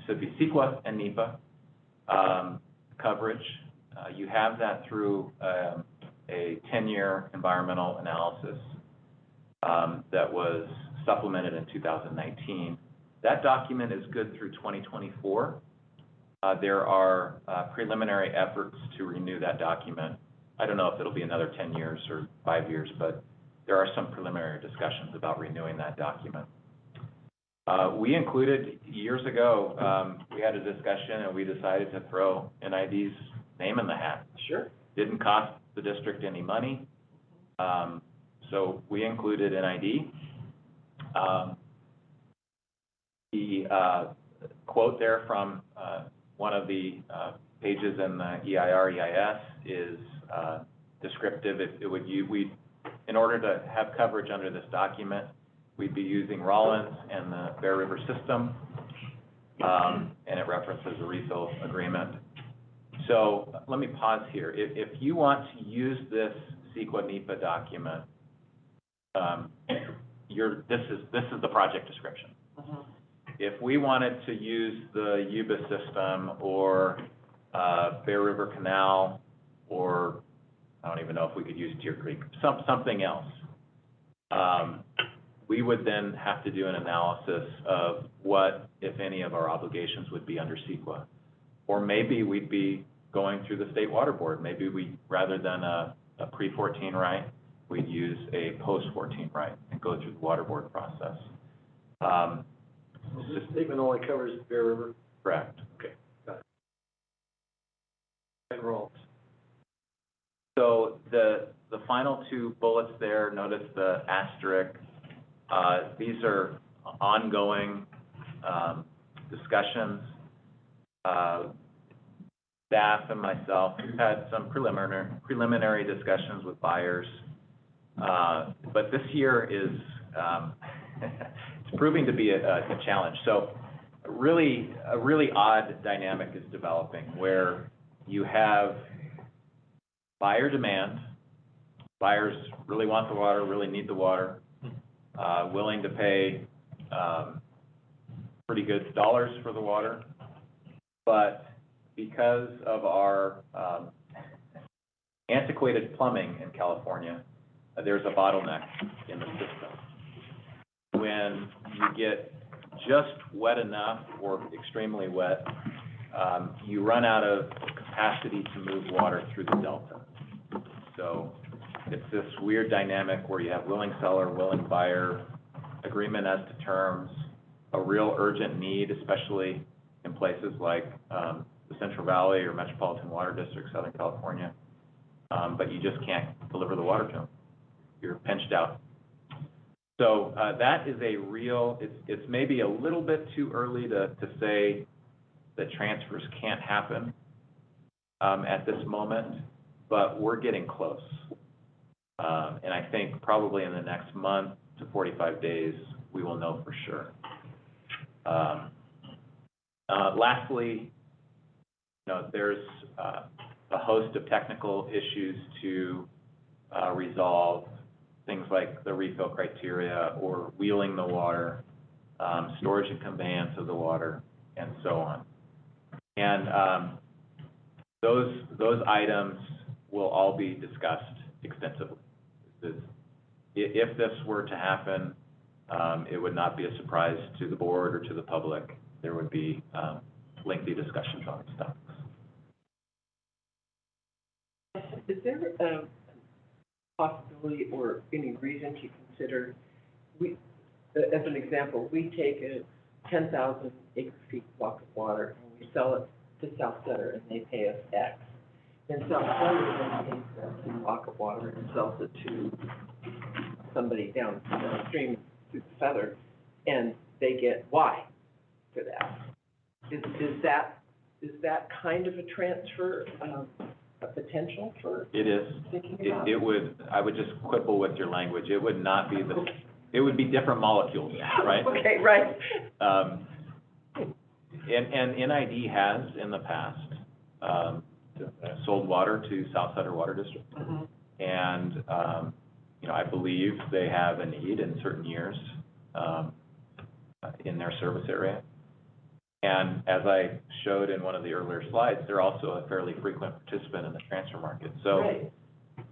should be CEQA and NEPA coverage. You have that through a 10-year environmental analysis that was supplemented in 2019. That document is good through 2024. There are preliminary efforts to renew that document. I don't know if it'll be another 10 years or 5 years, but there are some preliminary discussions about renewing that document. We included, years ago, we had a discussion and we decided to throw NID's name in the hat. Sure. Didn't cost the district any money, so we included NID. The quote there from one of the pages in the EIS is descriptive. In order to have coverage under this document, we'd be using Rollins and the Bear River system, and it references a refill agreement. So let me pause here. If you want to use this CEQA NEPA document, this is the project description. If we wanted to use the UBIS system or Bear River Canal, or I don't even know if we could use Deer Creek, something else, we would then have to do an analysis of what, if any, of our obligations would be under CEQA. Or maybe we'd be going through the State Water Board. Maybe we, rather than a pre-14 right, we'd use a post-14 right and go through the Water Board process. This statement only covers Bear River? Correct. Okay, got it. And Rollins. So the final two bullets there, notice the asterisk. These are ongoing discussions. Staff and myself, we've had some preliminary discussions with buyers. But this year is, it's proving to be a challenge. So a really odd dynamic is developing where you have buyer demand. Buyers really want the water, really need the water, willing to pay, pretty good dollars for the water. But because of our, antiquated plumbing in California, there's a bottleneck in the system. When you get just wet enough or extremely wet, you run out of capacity to move water through the delta. So it's this weird dynamic where you have willing seller, willing buyer, agreement as to terms, a real urgent need, especially in places like the Central Valley or Metropolitan Water District, Southern California. But you just can't deliver the water to them. You're pinched out. So that is a real, it's maybe a little bit too early to say that transfers can't happen at this moment, but we're getting close. And I think probably in the next month to 45 days, we will know for sure. Lastly, there's a host of technical issues to resolve, things like the refill criteria or wheeling the water, storage and conveyance of the water, and so on. And those items will all be discussed extensively. If this were to happen, it would not be a surprise to the board or to the public. There would be lengthy discussions on these topics. Is there a possibility or any reason to consider, as an example, we take a 10,000 acre feet block of water and we sell it to South Sutter and they pay us X. Then South Sutter then takes that same block of water and sells it to somebody downstream through the Feather, and they get Y for that. Is that kind of a transfer, a potential for it is. thinking about? It would, I would just quibble with your language. It would not be it would be different molecules, right? Okay, right. And NID has in the past sold water to South Sutter Water District. Mm-hmm. And, I believe they have a need in certain years in their service area. And as I showed in one of the earlier slides, they're also a fairly frequent participant in the transfer market. So Right.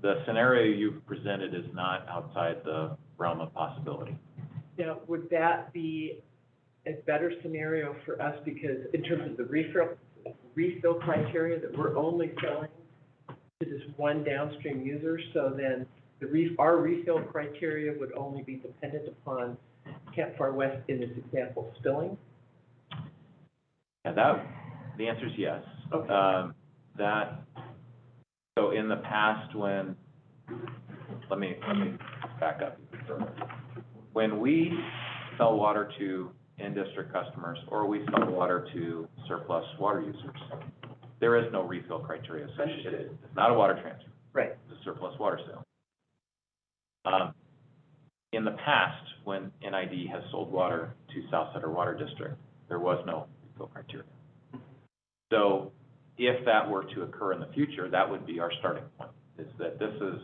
the scenario you've presented is not outside the realm of possibility. Now, would that be a better scenario for us, because in terms of the refill criteria, that we're only selling to this one downstream user, so then our refill criteria would only be dependent upon Camp Far West, in this example, spilling? Yeah, the answer is yes. Okay. So in the past let me back up. When we sell water to in-district customers or we sell water to surplus water users, there is no refill criteria associated. It's not a water transfer. Right. It's a surplus water sale. In the past, when NID has sold water to South Sutter Water District, there was no refill criteria. So if that were to occur in the future, that would be our starting point, is that this is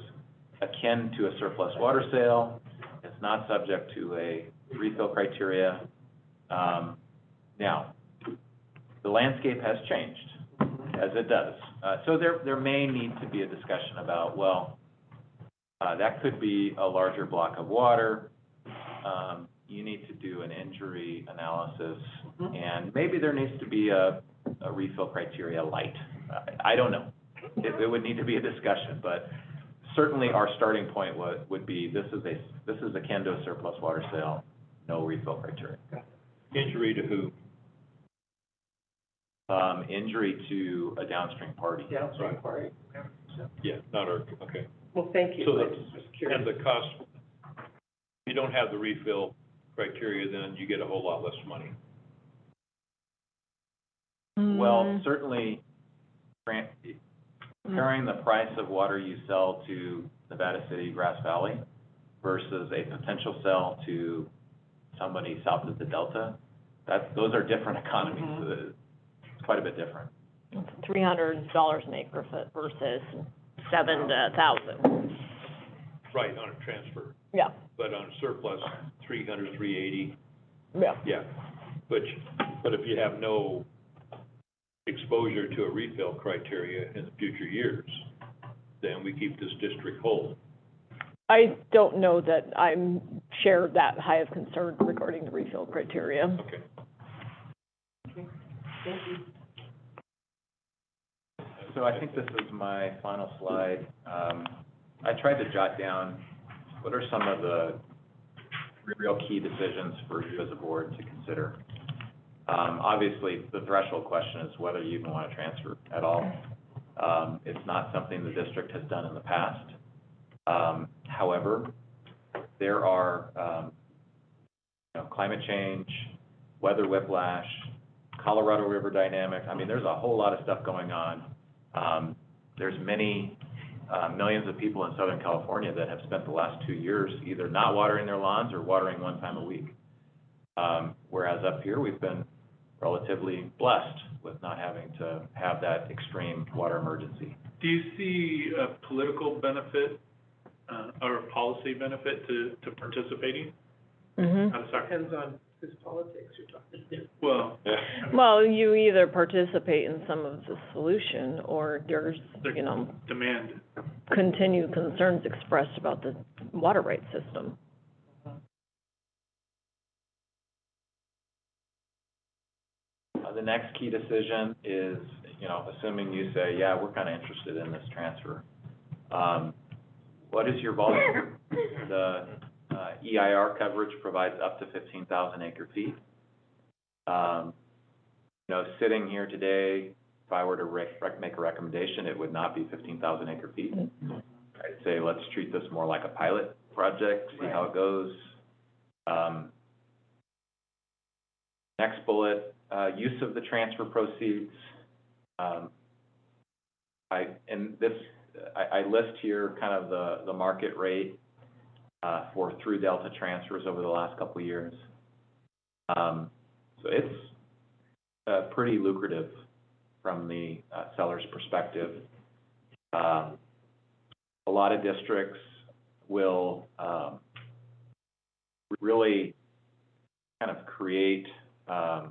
akin to a surplus water sale. It's not subject to a refill criteria. Now, the landscape has changed, as it does. So there may need to be a discussion about, that could be a larger block of water. You need to do an injury analysis, and maybe there needs to be a refill criteria light. I don't know. It would need to be a discussion, but certainly our starting point would be this is akin to a surplus water sale, no refill criteria. Injury to who? Injury to a downstream party. Downstream party. Yeah, not our, okay. Well, thank you. So I was just curious. And the cost, if you don't have the refill criteria, then you get a whole lot less money. Well, certainly, comparing the price of water you sell to Nevada City, Grass Valley versus a potential sell to somebody south of the Delta, those are different economies. It's quite a bit different. $300 an acre foot versus 7 to 1,000. Right, on a transfer, Yeah, but on surplus, 300, 380, yeah. yeah. But if you have no exposure to a refill criteria in the future years, then we keep this district whole. I don't know that I'm share that high of concern regarding the refill criteria. Okay. So I think this is my final slide. I tried to jot down what are some of the real key decisions for you as a board to consider. Obviously, the threshold question is whether you even want to transfer at all. It's not something the district has done in the past. However, there are, climate change, weather whiplash, Colorado River dynamics. I mean, there's a whole lot of stuff going on. There's many millions of people in Southern California that have spent the last 2 years either not watering their lawns or watering one time a week. Whereas up here, we've been relatively blessed with not having to have that extreme water emergency. Do you see a political benefit, or a policy benefit to participating? Mm-hmm. How does that, Depends on whose politics you're talking about. well, Well, you either participate in some of the solution, or there's, demand. continued concerns expressed about the water rights system. The next key decision is, assuming you say, yeah, we're kind of interested in this transfer. What is your volume? The EIR coverage provides up to 15,000 acre feet. Sitting here today, if I were to make a recommendation, it would not be 15,000 acre feet. I'd say let's treat this more like a pilot project, see how it goes. Next bullet, use of the transfer proceeds. I list here kind of the market rate for through Delta transfers over the last couple of years. So it's pretty lucrative from the seller's perspective. A lot of districts will really kind of create, I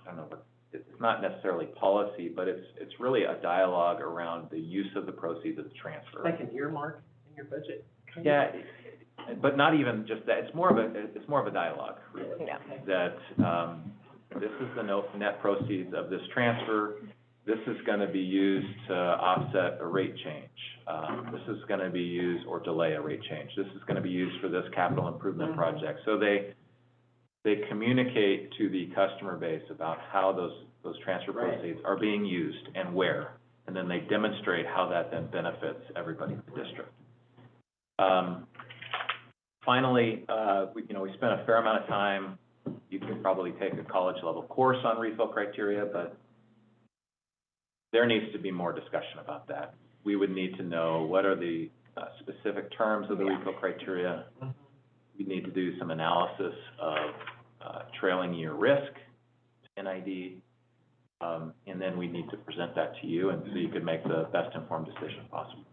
don't know, it's not necessarily policy, but it's really a dialogue around the use of the proceeds of the transfer. Like an earmark in your budget? Yeah, but not even just that. It's more of a dialogue, really. Yeah. That this is the net proceeds of this transfer. This is going to be used to offset a rate change. This is going to be used or delay a rate change. This is going to be used for this capital improvement project. So they communicate to the customer base about how those transfer proceeds are being used and where, and then they demonstrate how that then benefits everybody in the district. Finally, we spent a fair amount of time. You can probably take a college level course on refill criteria, but there needs to be more discussion about that. We would need to know what are the specific terms of the refill criteria. We need to do some analysis of trailing year risk, NID, and then we need to present that to you, and so you could make the best informed decision possible.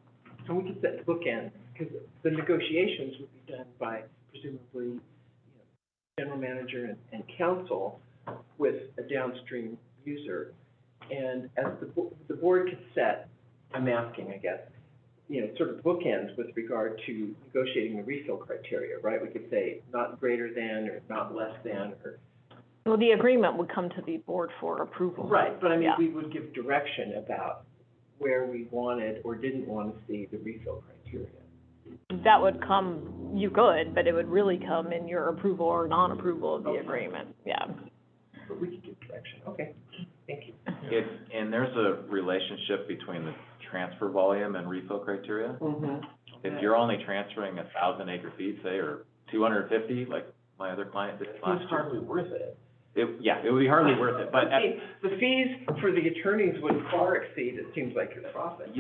And we could set bookends, because the negotiations would be done by presumably, general manager and council with a downstream user. And as the board could set, I'm asking, I guess, sort of bookends with regard to negotiating the refill criteria, right? We could say not greater than or not less than, or. Well, the agreement would come to the board for approval. Right, but I mean, Yeah. we would give direction about where we wanted or didn't want to see the refill criteria. That would come, you could, but it would really come in your approval or non-approval of the agreement, yeah. But we could give direction, okay, thank you. And there's a relationship between the transfer volume and refill criteria. Mm-hmm. If you're only transferring 1,000 acre feet, say, or 250, like my other client did last It's year. hardly worth it. It would be hardly worth it, but The fees for the attorneys would far exceed, it seems like, your profit.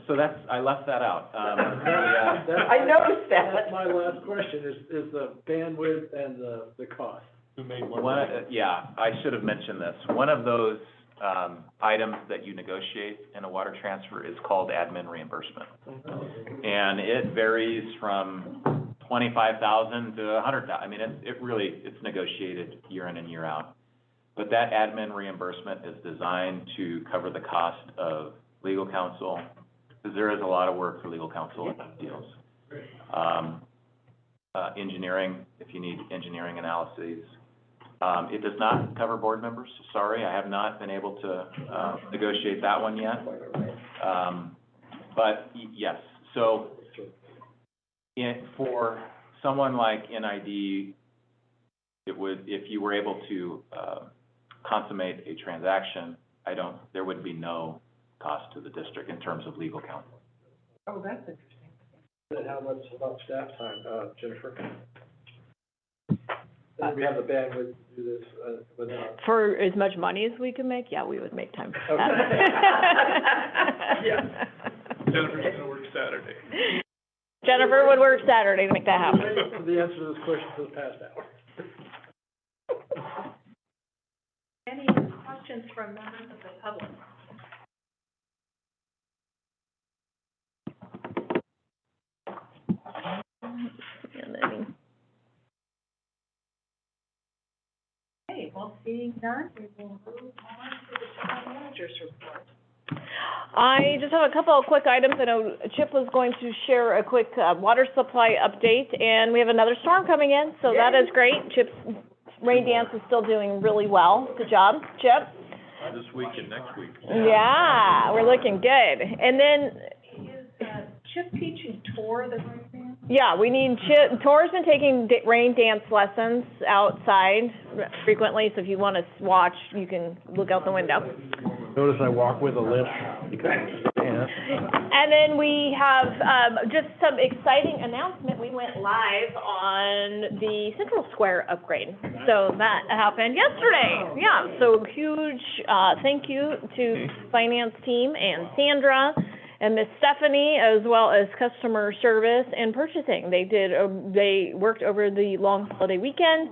so I left that out. I noticed that. That's my last question, is the bandwidth and the cost. Who made more One, money? I should have mentioned this. One of those items that you negotiate in a water transfer is called admin reimbursement. And it varies from 25,000 to 100,000. I mean, it's negotiated year in and year out. But that admin reimbursement is designed to cover the cost of legal counsel, because there is a lot of work for legal counsel in these deals. Engineering, if you need engineering analyses. It does not cover board members, sorry, I have not been able to, negotiate that one yet. But yes, so for someone like NID, it would, if you were able to, consummate a transaction, there would be no cost to the district in terms of legal counsel. Oh, that's interesting. And how much about staff time, Jennifer? Do we have the bandwidth to do this, without? For as much money as we can make, yeah, we would make time for Okay. that. Yeah. Jennifer's gonna work Saturday. Jennifer would work Saturday to make that happen. Waiting for the answer to this question for the past hour. Any questions from members of the public? Okay, well, seeing none, we will move on to the town manager's report. I just have a couple of quick items. I know Chip was going to share a quick water supply update, and we have another storm coming in, so that is great. Chip's rain dance is still doing really well. Good job, Chip. This week and next week. Yeah, we're looking good. And then, Is Chip teaching Tor the right man? yeah, we need Chip, Tor's been taking rain dance lessons outside frequently, so if you want to watch, you can look out the window. Notice I walk with a limp. And then we have, just some exciting announcement. We went live on the Central Square upgrade. So that happened yesterday. Yeah, so huge, thank you to finance team and Sandra and Miss Stephanie, as well as customer service and purchasing. They worked over the long holiday weekend,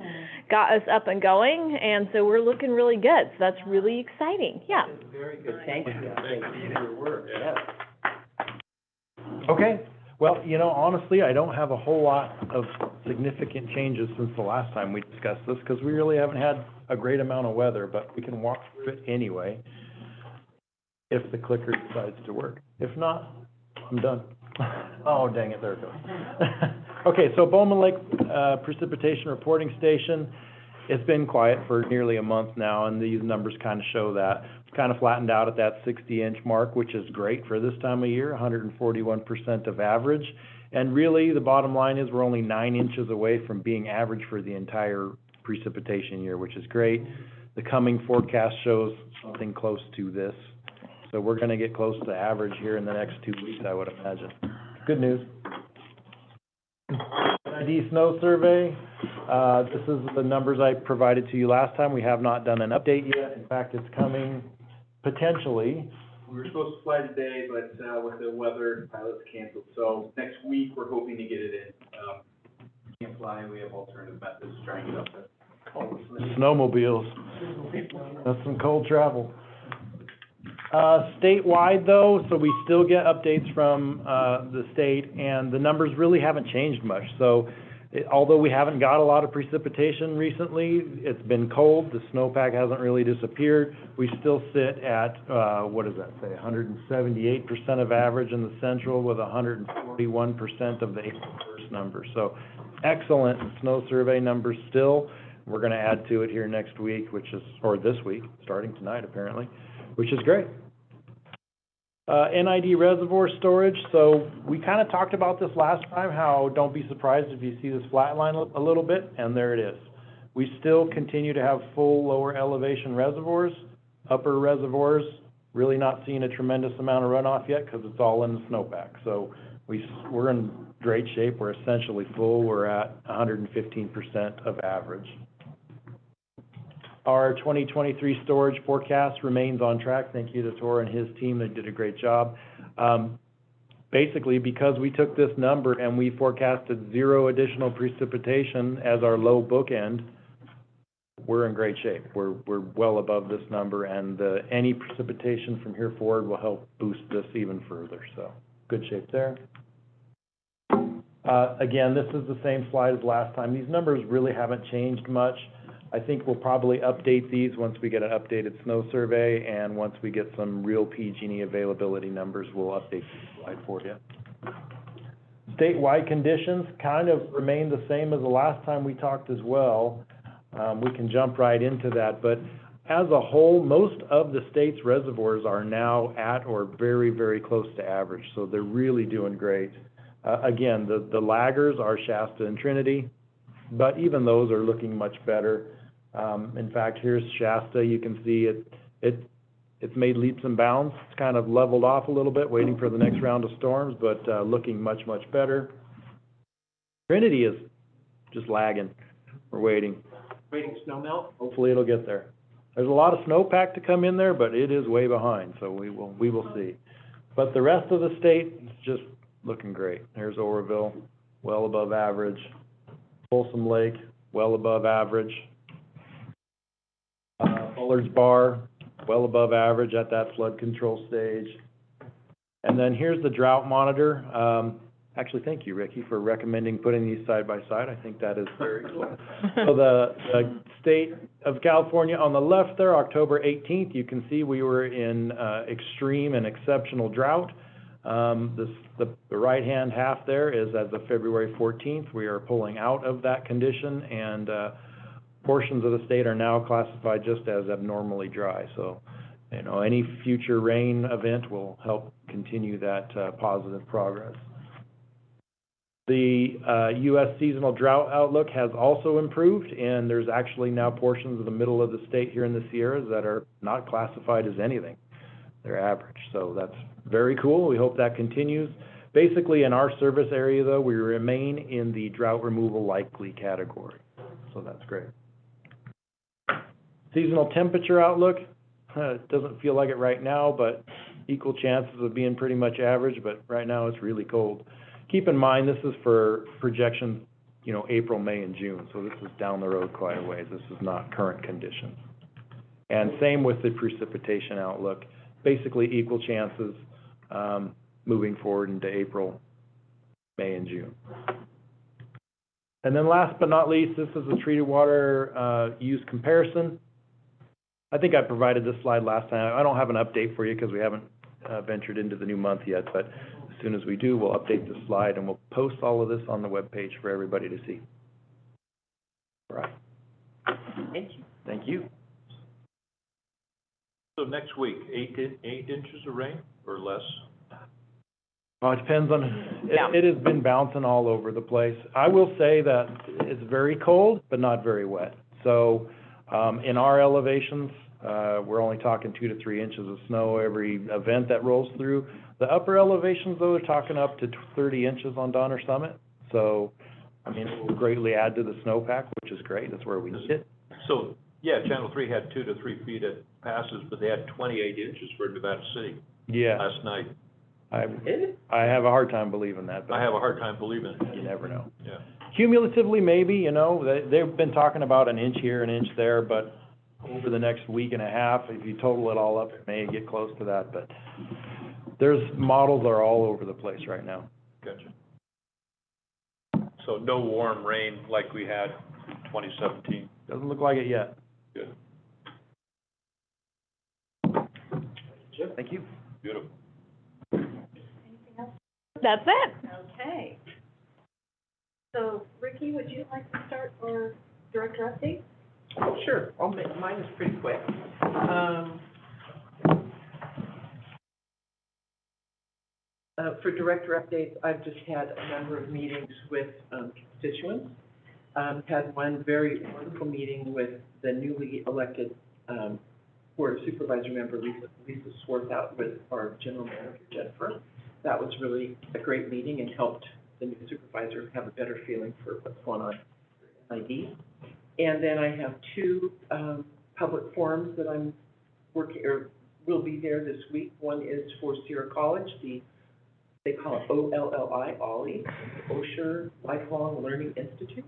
got us up and going, and so we're looking really good. So that's really exciting, yeah. Very good, thank you. Thank you for your work. Yeah. Okay, well, you know, honestly, I don't have a whole lot of significant changes since the last time we discussed this, because we really haven't had a great amount of weather, but we can walk through it anyway, if the clicker decides to work. If not, I'm done. Oh, dang it, there it goes. Okay, so Bowman Lake, precipitation reporting station, it's been quiet for nearly a month now, and these numbers kind of show that. It's kind of flattened out at that 60-inch mark, which is great for this time of year, 141% of average. And really, the bottom line is we're only 9 inches away from being average for the entire precipitation year, which is great. The coming forecast shows something close to this. So we're gonna get close to average here in the next 2 weeks, I would imagine. Good news. NID snow survey, this is the numbers I provided to you last time. We have not done an update yet. In fact, it's coming potentially. We were supposed to fly today, but, with the weather, pilots canceled, so next week, we're hoping to get it in. Can't fly, we have alternative methods to try and get up there. Snowmobiles. That's some cold travel. Statewide though, so we still get updates from, the state, and the numbers really haven't changed much. So, although we haven't got a lot of precipitation recently, it's been cold, the snowpack hasn't really disappeared. We still sit at, what does that say, 178% of average in the central with 141% of the April 1st numbers. So, excellent snow survey numbers still. We're gonna add to it here next week, or this week, starting tonight apparently, which is great. NID reservoir storage, so we kind of talked about this last time, how don't be surprised if you see this flat line a little bit, and there it is. We still continue to have full lower elevation reservoirs, upper reservoirs, really not seeing a tremendous amount of runoff yet because it's all in the snowpack. So we're in great shape, we're essentially full, we're at 115% of average. Our 2023 storage forecast remains on track. Thank you to Tor and his team, they did a great job. Basically, because we took this number and we forecasted 0 additional precipitation as our low bookend, we're in great shape. We're well above this number, and any precipitation from here forward will help boost this even further, so good shape there. Again, this is the same slide as last time. These numbers really haven't changed much. I think we'll probably update these once we get an updated snow survey, and once we get some real PG&E availability numbers, we'll update the slide for you. Statewide conditions kind of remain the same as the last time we talked as well. We can jump right into that, but as a whole, most of the state's reservoirs are now at or very, very close to average, so they're really doing great. Again, the laggers are Shasta and Trinity, but even those are looking much better. In fact, here's Shasta. You can see it's made leaps and bounds. It's kind of leveled off a little bit, waiting for the next round of storms, but looking much, much better. Trinity is just lagging. We're waiting. Waiting snow melt? Hopefully it'll get there. There's a lot of snowpack to come in there, but it is way behind, so we will see. But the rest of the state is just looking great. There's Oroville, well above average. Folsom Lake, well above average. Bullard's Bar, well above average at that flood control stage. And then here's the drought monitor. Actually, thank you, Ricky, for recommending putting these side by side. I think that is very cool. So the state of California on the left there, October 18th, you can see we were in extreme and exceptional drought. The right-hand half there is as of February 14th. We are pulling out of that condition, and portions of the state are now classified just as abnormally dry. So, you know, any future rain event will help continue that positive progress. The U.S. seasonal drought outlook has also improved, and there's actually now portions of the middle of the state here in the Sierras that are not classified as anything. They're average, so that's very cool. We hope that continues. Basically, in our service area, though, we remain in the drought removal likely category, so that's great. Seasonal temperature outlook, it doesn't feel like it right now, but equal chances of being pretty much average, but right now it's really cold. Keep in mind, this is for projection, you know, April, May, and June, so this is down the road quite a ways. This is not current conditions. And same with the precipitation outlook. Basically equal chances moving forward into April, May, and June. And then last but not least, this is a treated water use comparison. I think I provided this slide last time. I don't have an update for you because we haven't ventured into the new month yet, but as soon as we do, we'll update the slide and we'll post all of this on the webpage for everybody to see. All right. Thank you. Thank you. So next week, 8 inches of rain or less? It depends on, it has been bouncing all over the place. I will say that it's very cold, but not very wet. So, in our elevations, we're only talking 2 to 3 inches of snow every event that rolls through. The upper elevations, though, are talking up to 30 inches on Donner Summit. So, I mean, it will greatly add to the snowpack, which is great. That's where we need it. So, yeah, Channel 3 had 2 to 3 feet at passes, but they had 28 inches for Nevada City last night. I have a hard time believing that, but I have a hard time believing it. you never know. Yeah. Cumulatively, maybe, you know, they've been talking about an inch here, an inch there, but over the next week and a half, if you total it all up, it may get close to that, but there's models are all over the place right now. Gotcha. So no warm rain like we had in 2017. Doesn't look like it yet. Good. Thank you. Beautiful. Anything else? That's it. Okay. So, Ricky, would you like to start for director update? Sure, mine is pretty quick. For director updates, I've just had a number of meetings with constituents. Had one very wonderful meeting with the newly elected Board of Supervisor member, Lisa Swarthout, with our general manager, Jennifer. That was really a great meeting and helped the new supervisor have a better feeling for what's going on in NID. And then I have 2 public forums that I'm working, or will be there this week. One is for Sierra College, they call it OLLI, Osher Lifelong Learning Institute.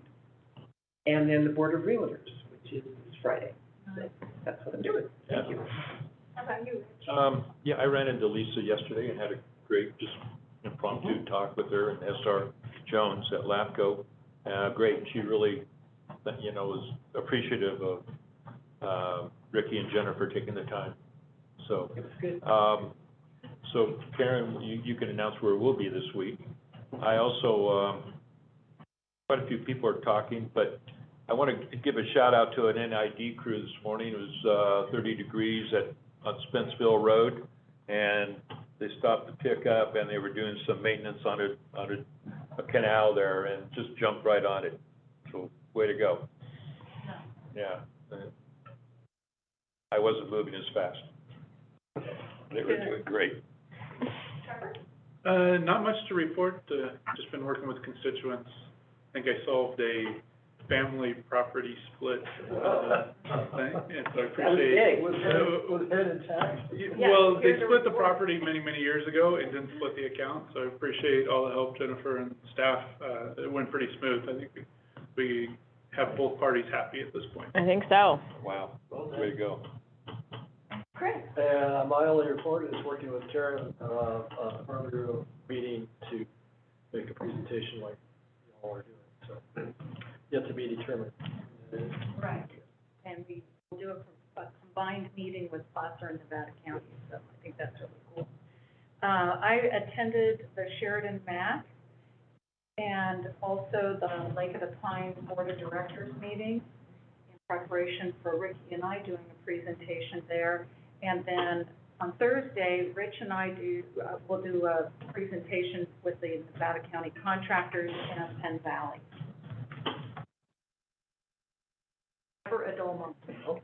And then the Board of Realtors, which is Friday. So that's what I'm doing. Thank you. How about you? Yeah, I ran into Lisa yesterday and had a great, just impromptu talk with her and SR Jones at LAFCO. Great, she really, was appreciative of, Ricky and Jennifer taking the time, so. It was good. So Karen, you can announce where we'll be this week. I also, quite a few people are talking, but I want to give a shout out to an NID crew this morning. It was, 30 degrees on Spencerville Road, and they stopped to pick up, and they were doing some maintenance on a canal there, and just jumped right on it. So, way to go. Yeah. I wasn't moving as fast. They were doing great. Not much to report, just been working with constituents. I think I solved a family property split, thing, and so I appreciate. Was it intact? Well, they split the property many, many years ago and didn't split the account, so I appreciate all the help, Jennifer and staff. It went pretty smooth. I think we have both parties happy at this point. I think so. Wow, way to go. Chris? And my only report is working with Karen, on a earlier meeting to make a presentation like you all are doing, so, yet to be determined. Right. And we will do a combined meeting with Placer and Nevada County, so I think that's really cool. I attended the Sheridan MAC and also the Lake of the Pines Board of Directors meeting in preparation for Ricky and I doing a presentation there. And then on Thursday, Rich and I will do a presentation with the Nevada County contractors in Penn Valley. For a dull moment.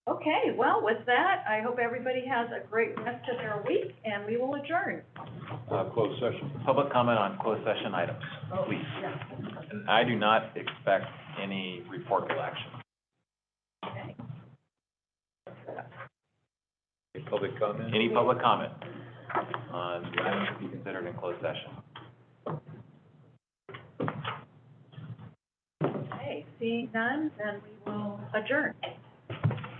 Okay, well, with that, I hope everybody has a great rest of their week, and we will adjourn. Closed session. Public comment on closed session items, please. Yeah. And I do not expect any reportable action. Okay. Any public comment? Any public comment on the items to be considered in closed session? Okay, seeing none, then we will adjourn.